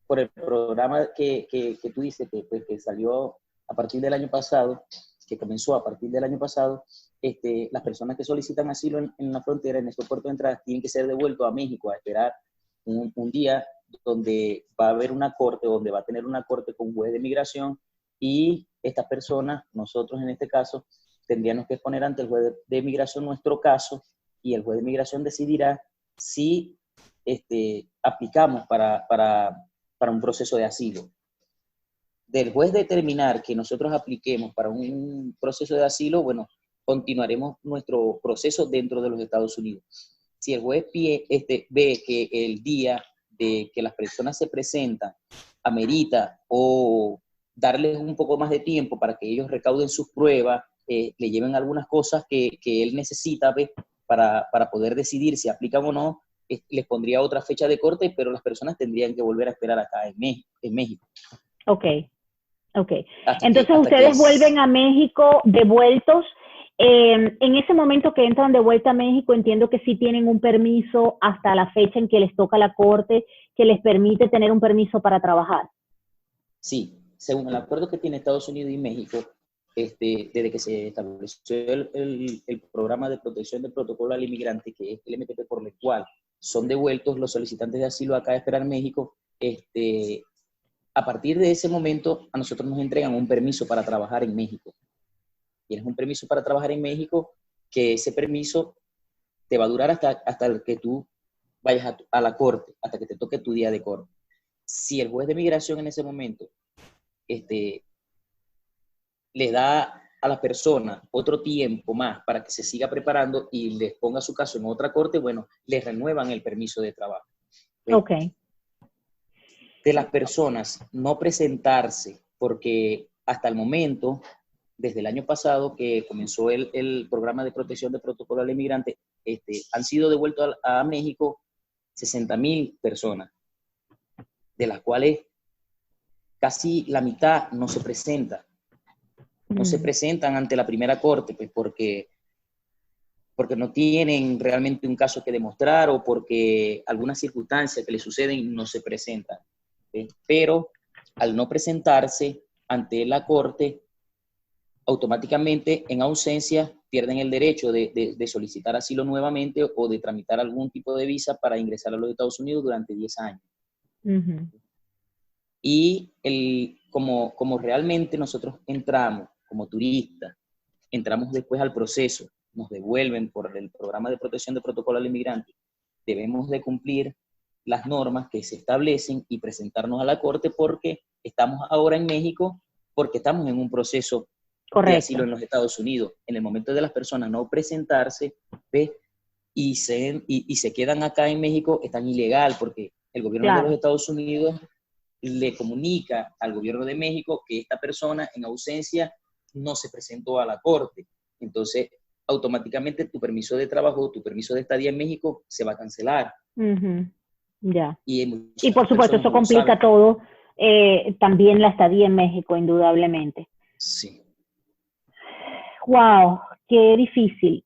por el programa que tú dices, que salió a partir del año pasado, que comenzó a partir del año pasado, las personas que solicitan asilo en la frontera, en estos puertos de entrada, tienen que ser devueltos a México a esperar un día donde va a haber una corte, donde va a tener una corte con juez de migración, y estas personas, nosotros en este caso, tendríamos que exponer ante el juez de migración nuestro caso, y el juez de migración decidirá si aplicamos para un proceso de asilo. Del juez determinar que nosotros apliquemos para un proceso de asilo, bueno, continuaremos nuestro proceso dentro de los Estados Unidos. Si el juez ve que el día de que las personas se presentan amerita o darles un poco más de tiempo para que ellos recauden sus pruebas, le lleven algunas cosas que él necesita, ¿ves? Para poder decidir si aplican o no, les pondría otra fecha de corte, pero las personas tendrían que volver a esperar acá en México. Ok. Entonces ustedes vuelven a México devueltos En ese momento que entran de vuelta a México, entiendo que sí tienen un permiso hasta la fecha en que les toca la corte, que les permite tener un permiso para trabajar. Sí, según el acuerdo que tiene Estados Unidos y México, desde que se estableció el programa de protección del protocolo al inmigrante, que es el MTP, por el cual son devueltos los solicitantes de asilo acá a esperar México, a partir de ese momento a nosotros nos entregan un permiso para trabajar en México. Tienes un permiso para trabajar en México, que ese permiso te va a durar hasta que tú vayas a la corte, hasta que te toque tu día de corte. Si el juez de migración en ese momento le da a la persona otro tiempo más para que se siga preparando y les ponga su caso en otra corte, bueno, les renuevan el permiso de trabajo. Ok. De las personas no presentarse, porque hasta el momento, desde el año pasado que comenzó el programa de protección de protocolo al inmigrante, han sido devueltos a México 60,000 personas, de las cuales casi la mitad no se presenta. No se presentan ante la primera corte, pues porque no tienen realmente un caso que demostrar o porque alguna circunstancia que les suceden no se presentan. Pero al no presentarse ante la corte, automáticamente en ausencia pierden el derecho de solicitar asilo nuevamente o de tramitar algún tipo de visa para ingresar a los Estados Unidos durante 10 años. Uh-huh. Y como realmente nosotros entramos como turistas, entramos después al proceso, nos devuelven por el programa de protección de protocolo al inmigrante, debemos de cumplir las normas que se establecen y presentarnos a la corte porque estamos ahora en México, porque estamos en un proceso de asilo en los Estados Unidos. En el momento de las personas no presentarse, ¿ves? Y se quedan acá en México, están ilegal porque el gobierno de los Estados Unidos le comunica al gobierno de México que esta persona en ausencia no se presentó a la corte. Entonces, automáticamente tu permiso de trabajo, tu permiso de estadía en México se va a cancelar. Uh-huh. Ya. Y por supuesto, eso complica todo, también la estadía en México, indudablemente. Sí. Wow, qué difícil.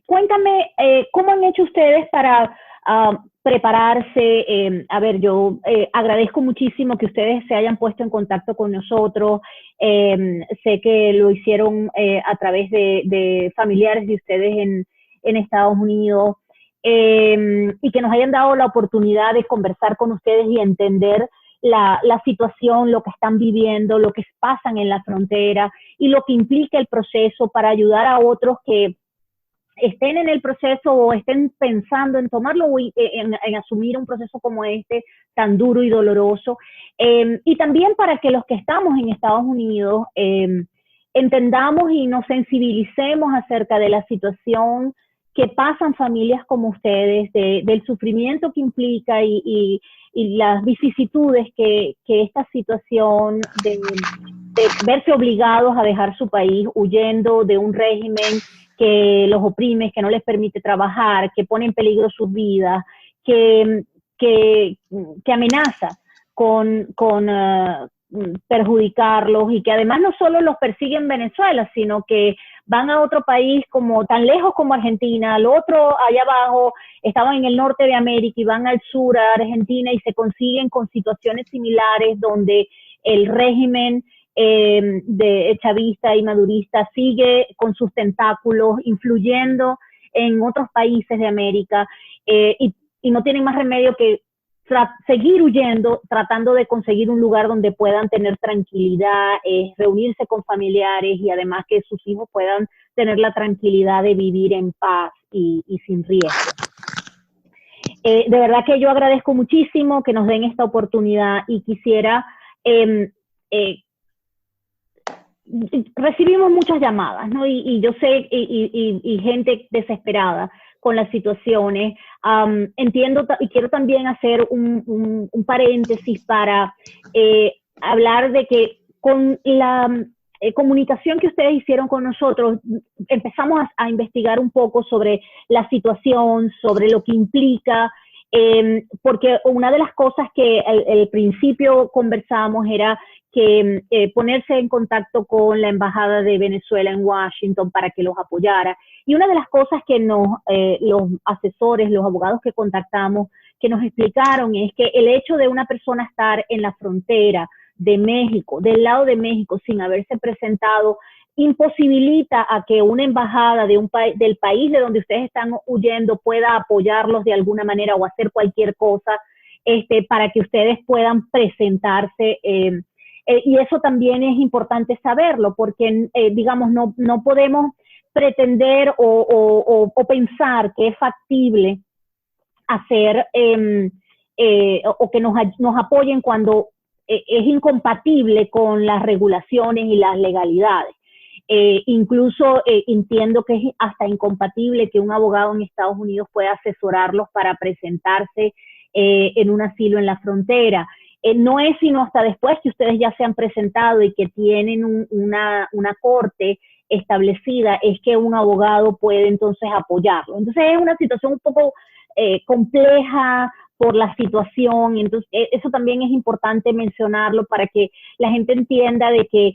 Cuéntame, ¿cómo han hecho ustedes para prepararse? A ver, yo agradezco muchísimo que ustedes se hayan puesto en contacto con nosotros. Sé que lo hicieron a través de familiares de ustedes en Estados Unidos, y que nos hayan dado la oportunidad de conversar con ustedes y entender la situación, lo que están viviendo, lo que pasan en la frontera y lo que implica el proceso para ayudar a otros que estén en el proceso o estén pensando en tomarlo o en asumir un proceso como este, tan duro y doloroso. Y también para que los que estamos en Estados Unidos entendamos y nos sensibilicemos acerca de la situación que pasan familias como ustedes, del sufrimiento que implica y las vicisitudes que esta situación de verse obligados a dejar su país huyendo de un régimen que los oprime, que no les permite trabajar, que pone en peligro sus vidas, que amenaza con perjudicarlos y que además no solo los persigue en Venezuela, sino que van a otro país como tan lejos como Argentina, al otro allá abajo, estaban en el norte de América y van al sur a Argentina y se consiguen con situaciones similares donde el régimen de chavista y madurista sigue con sus tentáculos influyendo en otros países de América, y no tienen más remedio que seguir huyendo, tratando de conseguir un lugar donde puedan tener tranquilidad, reunirse con familiares y además que sus hijos puedan tener la tranquilidad de vivir en paz y sin riesgo. De verdad que yo agradezco muchísimo que nos den esta oportunidad y quisiera... recibimos muchas llamadas, ¿no? Y yo sé, y gente desesperada con las situaciones. Entiendo y quiero también hacer un paréntesis para hablar de que con la comunicación que ustedes hicieron con nosotros, empezamos a investigar un poco sobre la situación, sobre lo que implica porque una de las cosas que al principio conversábamos era que ponerse en contacto con la Embajada de Venezuela en Washington para que los apoyara. Y una de las cosas que los asesores, los abogados que contactamos, que nos explicaron es que el hecho de una persona estar en la frontera de México, del lado de México, sin haberse presentado, imposibilita a que una embajada del país de donde ustedes están huyendo pueda apoyarlos de alguna manera o hacer cualquier cosa para que ustedes puedan presentarse. Y eso también es importante saberlo, porque, digamos, no podemos pretender o pensar que es factible hacer o que nos apoyen cuando es incompatible con las regulaciones y las legalidades. Incluso entiendo que es hasta incompatible que un abogado en Estados Unidos pueda asesorarlos para presentarse en un asilo en la frontera. No es sino hasta después que ustedes ya se han presentado y que tienen una corte establecida, es que un abogado puede entonces apoyarlo. Entonces es una situación un poco compleja por la situación, entonces eso también es importante mencionarlo para que la gente entienda de que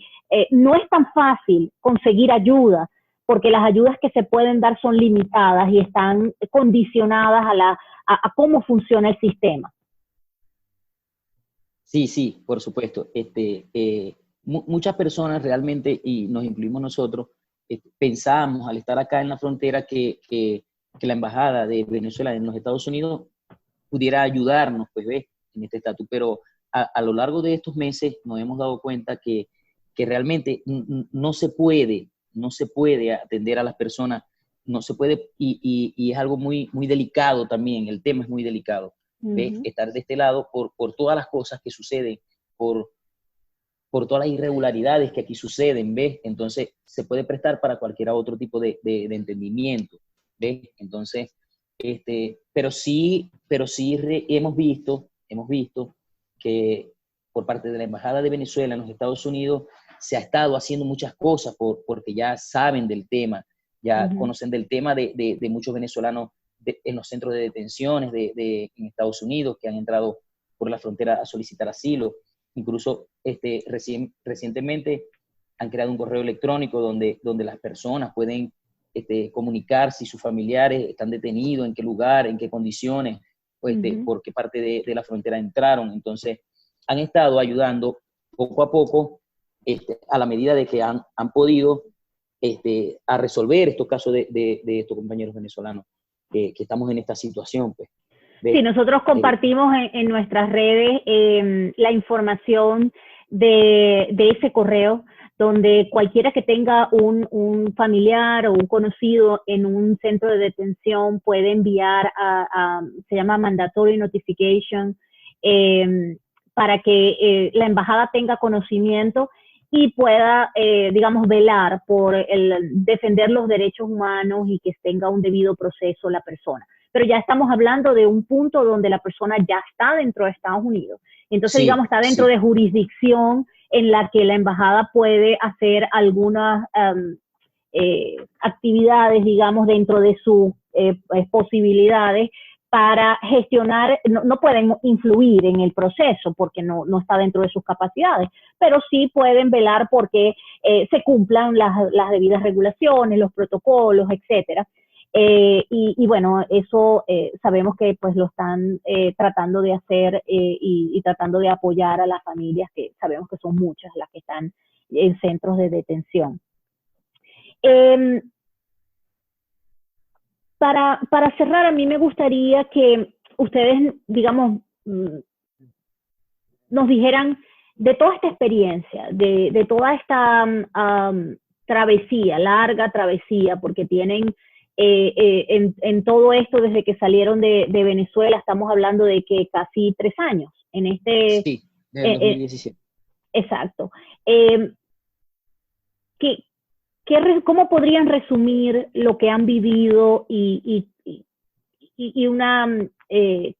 no es tan fácil conseguir ayuda, porque las ayudas que se pueden dar son limitadas y están condicionadas a cómo funciona el sistema. Sí, por supuesto. Muchas personas realmente, y nos incluimos nosotros, pensamos al estar acá en la frontera que la Embajada de Venezuela en los Estados Unidos pudiera ayudarnos, pues, ¿ves? En este estatus, pero a lo largo de estos meses nos hemos dado cuenta que realmente no se puede atender a las personas, no se puede, y es algo muy, muy delicado también, el tema es muy delicado, ¿ves? Estar de este lado por todas las cosas que suceden, por todas las irregularidades que aquí suceden, ¿ves? Entonces se puede prestar para cualquier otro tipo de entendimiento, ¿ves? Entonces, pero sí hemos visto que por parte de la Embajada de Venezuela en los Estados Unidos se ha estado haciendo muchas cosas porque ya saben del tema, ya conocen del tema de muchos venezolanos en los centros de detenciones en Estados Unidos que han entrado por la frontera a solicitar asilo. Incluso recientemente han creado un correo electrónico donde las personas pueden comunicar si sus familiares están detenidos, en qué lugar, en qué condiciones, por qué parte de la frontera entraron. Entonces, han estado ayudando poco a poco, a la medida de que han podido, a resolver estos casos de estos compañeros venezolanos que estamos en esta situación. Pues. Sí, nosotros compartimos en nuestras redes la información de ese correo, donde cualquiera que tenga un familiar o un conocido en un centro de detención puede enviar se llama mandatory notification, para que la embajada tenga conocimiento y pueda, digamos, velar por defender los derechos humanos y que tenga un debido proceso la persona. Pero ya estamos hablando de un punto donde la persona ya está dentro de Estados Unidos. Entonces, digamos, está dentro de jurisdicción en la que la embajada puede hacer algunas actividades, digamos, dentro de sus posibilidades para gestionar. No pueden influir en el proceso porque no está dentro de sus capacidades, pero sí pueden velar porque se cumplan las debidas regulaciones, los protocolos, etcétera. Y bueno, eso sabemos que pues lo están tratando de hacer y tratando de apoyar a las familias, que sabemos que son muchas las que están en centros de detención. Para cerrar, a mí me gustaría que ustedes, digamos, nos dijeran de toda esta experiencia, de toda esta travesía, larga travesía, porque tienen en todo esto, desde que salieron de Venezuela, estamos hablando de que casi 3 años. Sí, desde 2017. Exacto. ¿Cómo podrían resumir lo que han vivido y una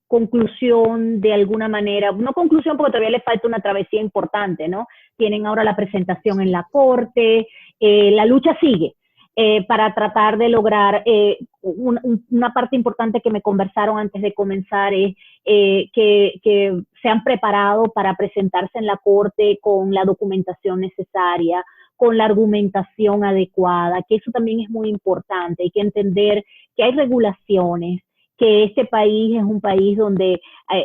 conclusión de alguna manera? No conclusión porque todavía les falta una travesía importante, ¿no? Tienen ahora la presentación en la corte, la lucha sigue. para tratar de lograr una parte importante que me conversaron antes de comenzar es que se han preparado para presentarse en la corte con la documentación necesaria, con la argumentación adecuada, que eso también es muy importante. Hay que entender que hay regulaciones, que este país es un país donde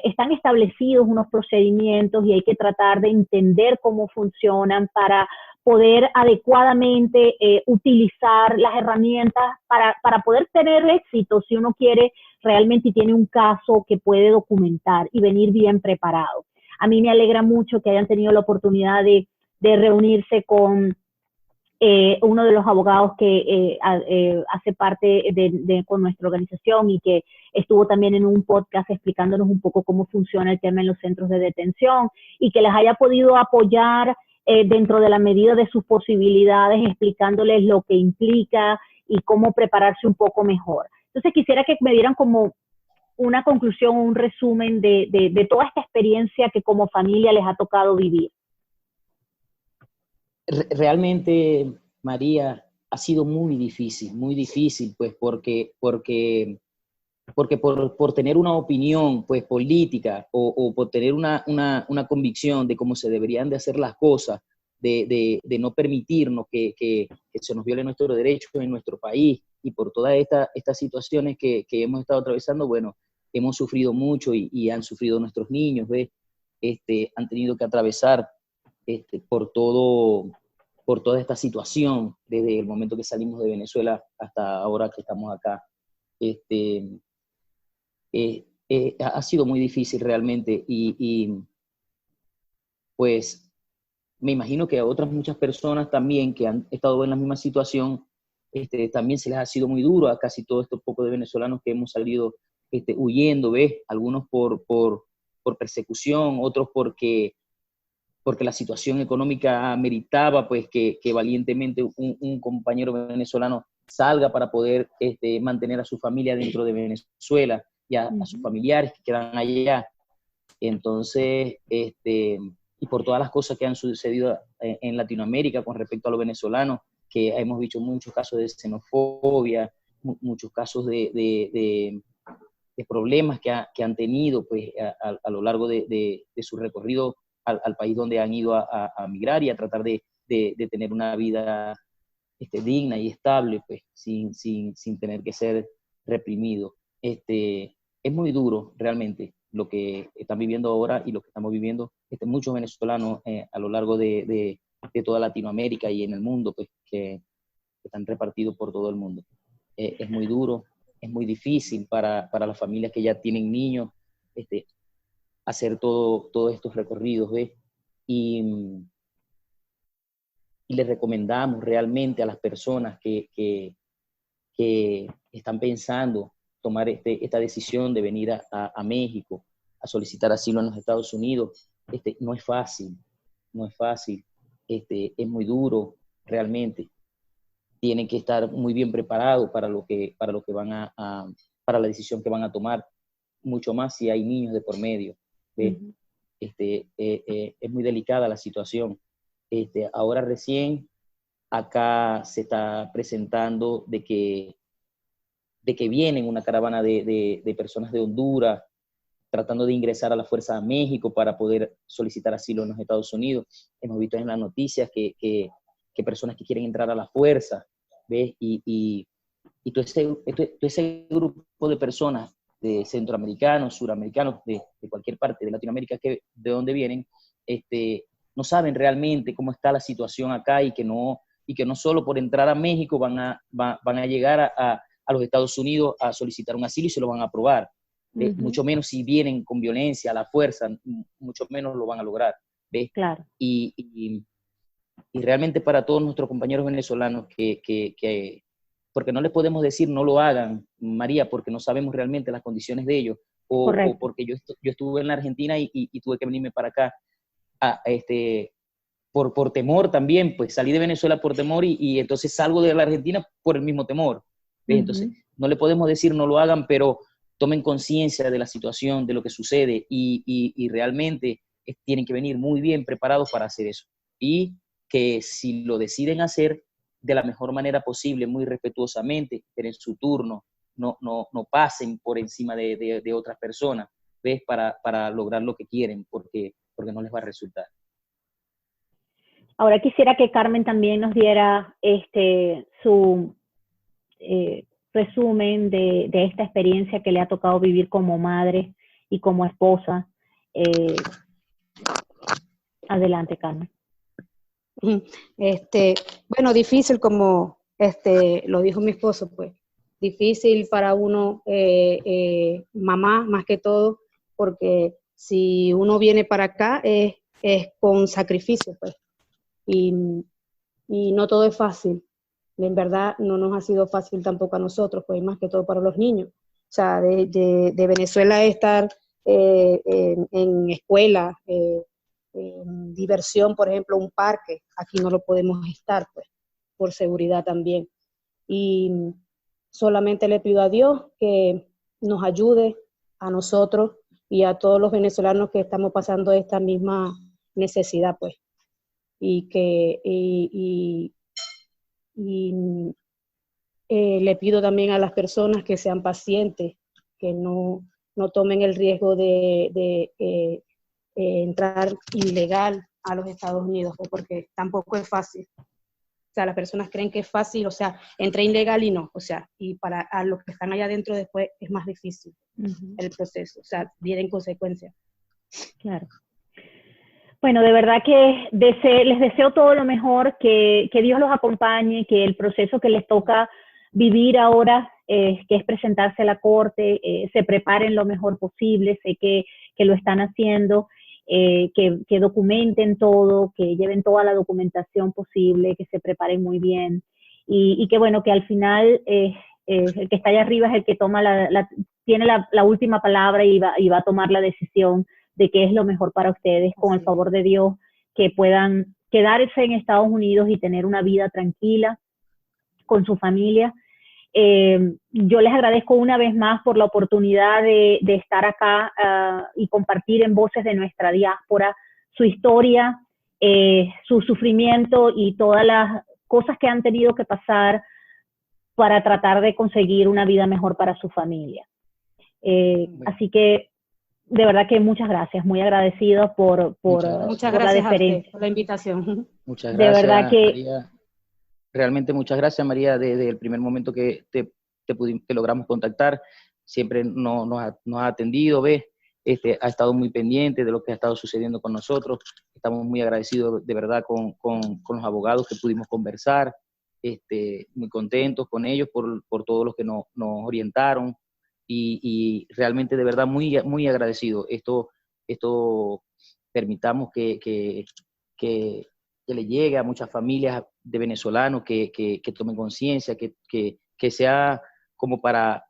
están establecidos unos procedimientos y hay que tratar de entender cómo funcionan para poder adecuadamente utilizar las herramientas para poder tener éxito si uno quiere realmente y tiene un caso que puede documentar y venir bien preparado. A mí me alegra mucho que hayan tenido la oportunidad de reunirse con uno de los abogados que hace parte con nuestra organización y que estuvo también en un podcast explicándonos un poco cómo funciona el tema en los centros de detención y que les haya podido apoyar dentro de la medida de sus posibilidades, explicándoles lo que implica y cómo prepararse un poco mejor. Entonces quisiera que me dieran como una conclusión, un resumen de toda esta experiencia que como familia les ha tocado vivir. Realmente, María, ha sido muy difícil, pues, porque por tener una opinión, pues, política o por tener una convicción de cómo se deberían de hacer las cosas, de no permitirnos que se nos violen nuestros derechos en nuestro país y por todas estas situaciones que hemos estado atravesando, bueno, hemos sufrido mucho y han sufrido nuestros niños, ¿ves? Han tenido que atravesar por toda esta situación, desde el momento que salimos de Venezuela hasta ahora que estamos acá. Ha sido muy difícil realmente y pues me imagino que a otras muchas personas también que han estado en la misma situación, también se les ha sido muy duro a casi todos estos pocos de venezolanos que hemos salido huyendo, ¿ves? Algunos por persecución, otros porque la situación económica meritaba pues que valientemente un compañero venezolano salga para poder mantener a su familia dentro de Venezuela y a sus familiares que quedan allá. Entonces, y por todas las cosas que han sucedido en Latinoamérica con respecto a los venezolanos, que hemos visto muchos casos de xenofobia, muchos casos de problemas que han tenido pues, a lo largo de su recorrido al país donde han ido a migrar y a tratar de tener una vida digna y estable, pues, sin tener que ser reprimido. Es muy duro realmente lo que están viviendo ahora y lo que estamos viviendo muchos venezolanos a lo largo de toda Latinoamérica y en el mundo, pues, que están repartidos por todo el mundo. Es muy duro, es muy difícil para las familias que ya tienen niños, hacer todos estos recorridos, ¿ves? Y les recomendamos realmente a las personas que están pensando tomar esta decisión de venir a México a solicitar asilo en los Estados Unidos. No es fácil, es muy duro realmente. Tienen que estar muy bien preparados para lo que para la decisión que van a tomar, mucho más si hay niños de por medio. Uh-huh. Es muy delicada la situación. Ahora recién acá se está presentando de que vienen una caravana de personas de Honduras tratando de ingresar a la Fuerza de México para poder solicitar asilo en los Estados Unidos. Hemos visto en las noticias que personas que quieren entrar a la Fuerza, ¿ves? Y todo ese grupo de personas, de centroamericanos, suramericanos, de cualquier parte de Latinoamérica de donde vienen, no saben realmente cómo está la situación acá y que no solo por entrar a México van a llegar a los Estados Unidos a solicitar un asilo y se lo van a aprobar. Uh-huh. Mucho menos si vienen con violencia, a la fuerza, mucho menos lo van a lograr. ¿Ves? Claro. Y realmente para todos nuestros compañeros venezolanos porque no les podemos decir no lo hagan, María, porque no sabemos realmente las condiciones de ellos, o porque yo estuve en la Argentina y tuve que venirme para acá por temor también, pues salí de Venezuela por temor y entonces salgo de la Argentina por el mismo temor. Uh-huh. Entonces no le podemos decir no lo hagan, pero tomen conciencia de la situación, de lo que sucede y realmente tienen que venir muy bien preparados para hacer eso. Y que si lo deciden hacer, de la mejor manera posible, muy respetuosamente, esperen su turno, no pasen por encima de otras personas, ¿ves? Para lograr lo que quieren, porque no les va a resultar. Ahora quisiera que Carmen también nos diera su resumen de esta experiencia que le ha tocado vivir como madre y como esposa. Adelante, Carmen. Bueno, difícil como lo dijo mi esposo, pues, difícil para uno, mamá más que todo, porque si uno viene para acá es con sacrificio, pues, y no todo es fácil. En verdad no nos ha sido fácil tampoco a nosotros, pues más que todo para los niños. O sea, de Venezuela estar en escuela, diversión, por ejemplo, un parque, aquí no lo podemos estar, pues, por seguridad también. Y solamente le pido a Dios que nos ayude a nosotros y a todos los venezolanos que estamos pasando esta misma necesidad, pues, y que le pido también a las personas que sean pacientes, que no tomen el riesgo de entrar ilegal a los Estados Unidos, porque tampoco es fácil. O sea, las personas creen que es fácil, o sea, entré ilegal y no, o sea, y para a los que están allá adentro después es más difícil el proceso, o sea, vienen consecuencias. Claro. Bueno, de verdad que les deseo todo lo mejor, que Dios los acompañe, que el proceso que les toca vivir ahora, que es presentarse a la corte, se preparen lo mejor posible, sé que lo están haciendo, que documenten todo, que lleven toda la documentación posible, que se preparen muy bien y que bueno, que al final el que está allá arriba es el que toma tiene la última palabra y va a tomar la decisión de qué es lo mejor para ustedes, con el favor de Dios, que puedan quedarse en Estados Unidos y tener una vida tranquila con su familia. Yo les agradezco una vez más por la oportunidad de estar acá y compartir en Voces de Nuestra Diáspora su historia, su sufrimiento y todas las cosas que han tenido que pasar para tratar de conseguir una vida mejor para su familia. Así que de verdad que muchas gracias, muy agradecido por la deferencia. Por la invitación. Muchas gracias, de verdad que María. Realmente muchas gracias, María, desde el primer momento que te logramos contactar. Siempre nos ha atendido, ¿ves? Ha estado muy pendiente de lo que ha estado sucediendo con nosotros. Estamos muy agradecidos, de verdad, con los abogados que pudimos conversar. Muy contentos con ellos por todo lo que nos orientaron. Y realmente, de verdad, muy, muy agradecido. Esto permitamos que le llegue a muchas familias de venezolanos que tomen conciencia, que sea como para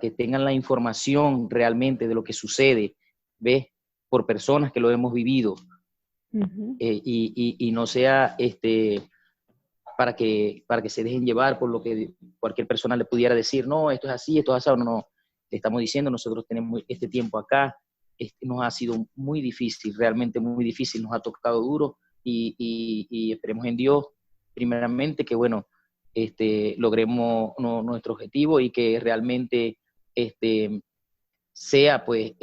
que tengan la información realmente de lo que sucede, ¿ves? Por personas que lo hemos vivido. Y no sea para que se dejen llevar por lo que cualquier persona le pudiera decir, no, esto es así, esto es así, no. Le estamos diciendo, nosotros tenemos este tiempo acá, nos ha sido muy difícil, realmente muy difícil, nos ha tocado duro, y esperemos en Dios, primeramente, que bueno, logremos nuestro objetivo y que realmente sea pues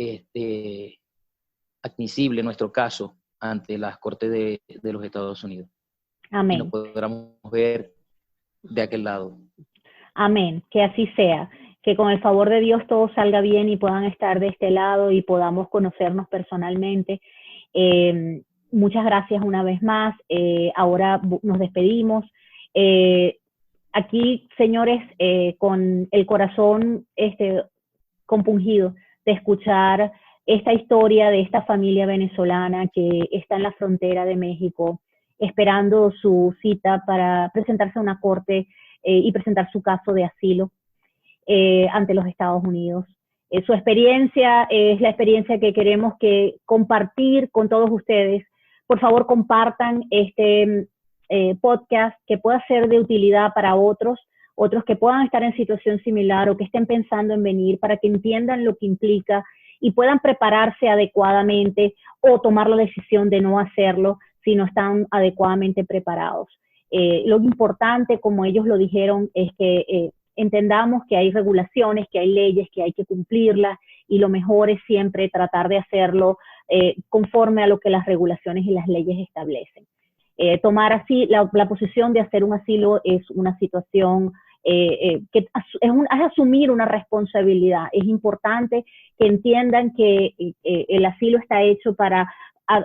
admisible nuestro caso ante las Cortes de los Estados Unidos. Amén. Y nos podamos ver de aquel lado. Amén, que así sea, que con el favor de Dios todo salga bien y puedan estar de este lado y podamos conocernos personalmente. Muchas gracias una vez más. Ahora nos despedimos. Aquí, señores, con el corazón compungido de escuchar esta historia de esta familia venezolana que está en la frontera de México, esperando su cita para presentarse a una corte y presentar su caso de asilo ante los Estados Unidos. Su experiencia es la experiencia que queremos compartir con todos ustedes. Por favor, compartan este podcast que pueda ser de utilidad para otros que puedan estar en situación similar o que estén pensando en venir, para que entiendan lo que implica y puedan prepararse adecuadamente o tomar la decisión de no hacerlo si no están adecuadamente preparados. Lo importante, como ellos lo dijeron, es que entendamos que hay regulaciones, que hay leyes, que hay que cumplirlas, y lo mejor es siempre tratar de hacerlo conforme a lo que las regulaciones y las leyes establecen. Tomar así la posición de hacer un asilo es una situación que es asumir una responsabilidad. Es importante que entiendan que el asilo está hecho para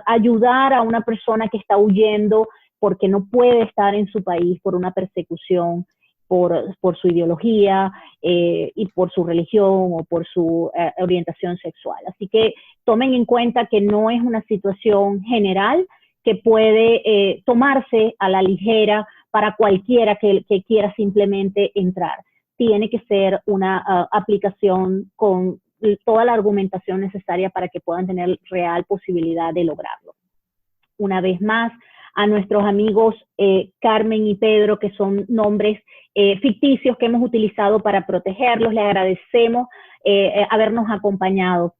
ayudar a una persona que está huyendo porque no puede estar en su país por una persecución, por su ideología y por su religión o por su orientación sexual. Así que tomen en cuenta que no es una situación general que puede tomarse a la ligera para cualquiera que quiera simplemente entrar. Tiene que ser una aplicación con toda la argumentación necesaria para que puedan tener real posibilidad de lograrlo. Una vez más, a nuestros amigos Carmen y Pedro, que son nombres ficticios que hemos utilizado para protegerlos, les agradecemos habernos acompañado.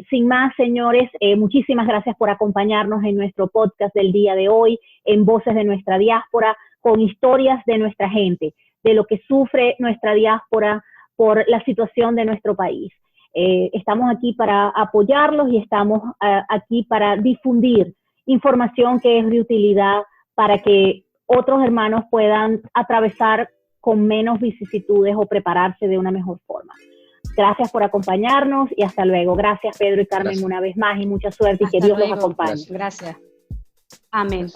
Sin más, señores, muchísimas gracias por acompañarnos en nuestro podcast del día de hoy, en Voces de Nuestra Diáspora, con historias de nuestra gente, de lo que sufre nuestra diáspora por la situación de nuestro país. Estamos aquí para apoyarlos y estamos aquí para difundir información que es de utilidad para que otros hermanos puedan atravesar con menos vicisitudes o prepararse de una mejor forma. Gracias por acompañarnos y hasta luego. Gracias, Pedro y Carmen, una vez más, y mucha suerte y que Dios los acompañe. Gracias. Amén.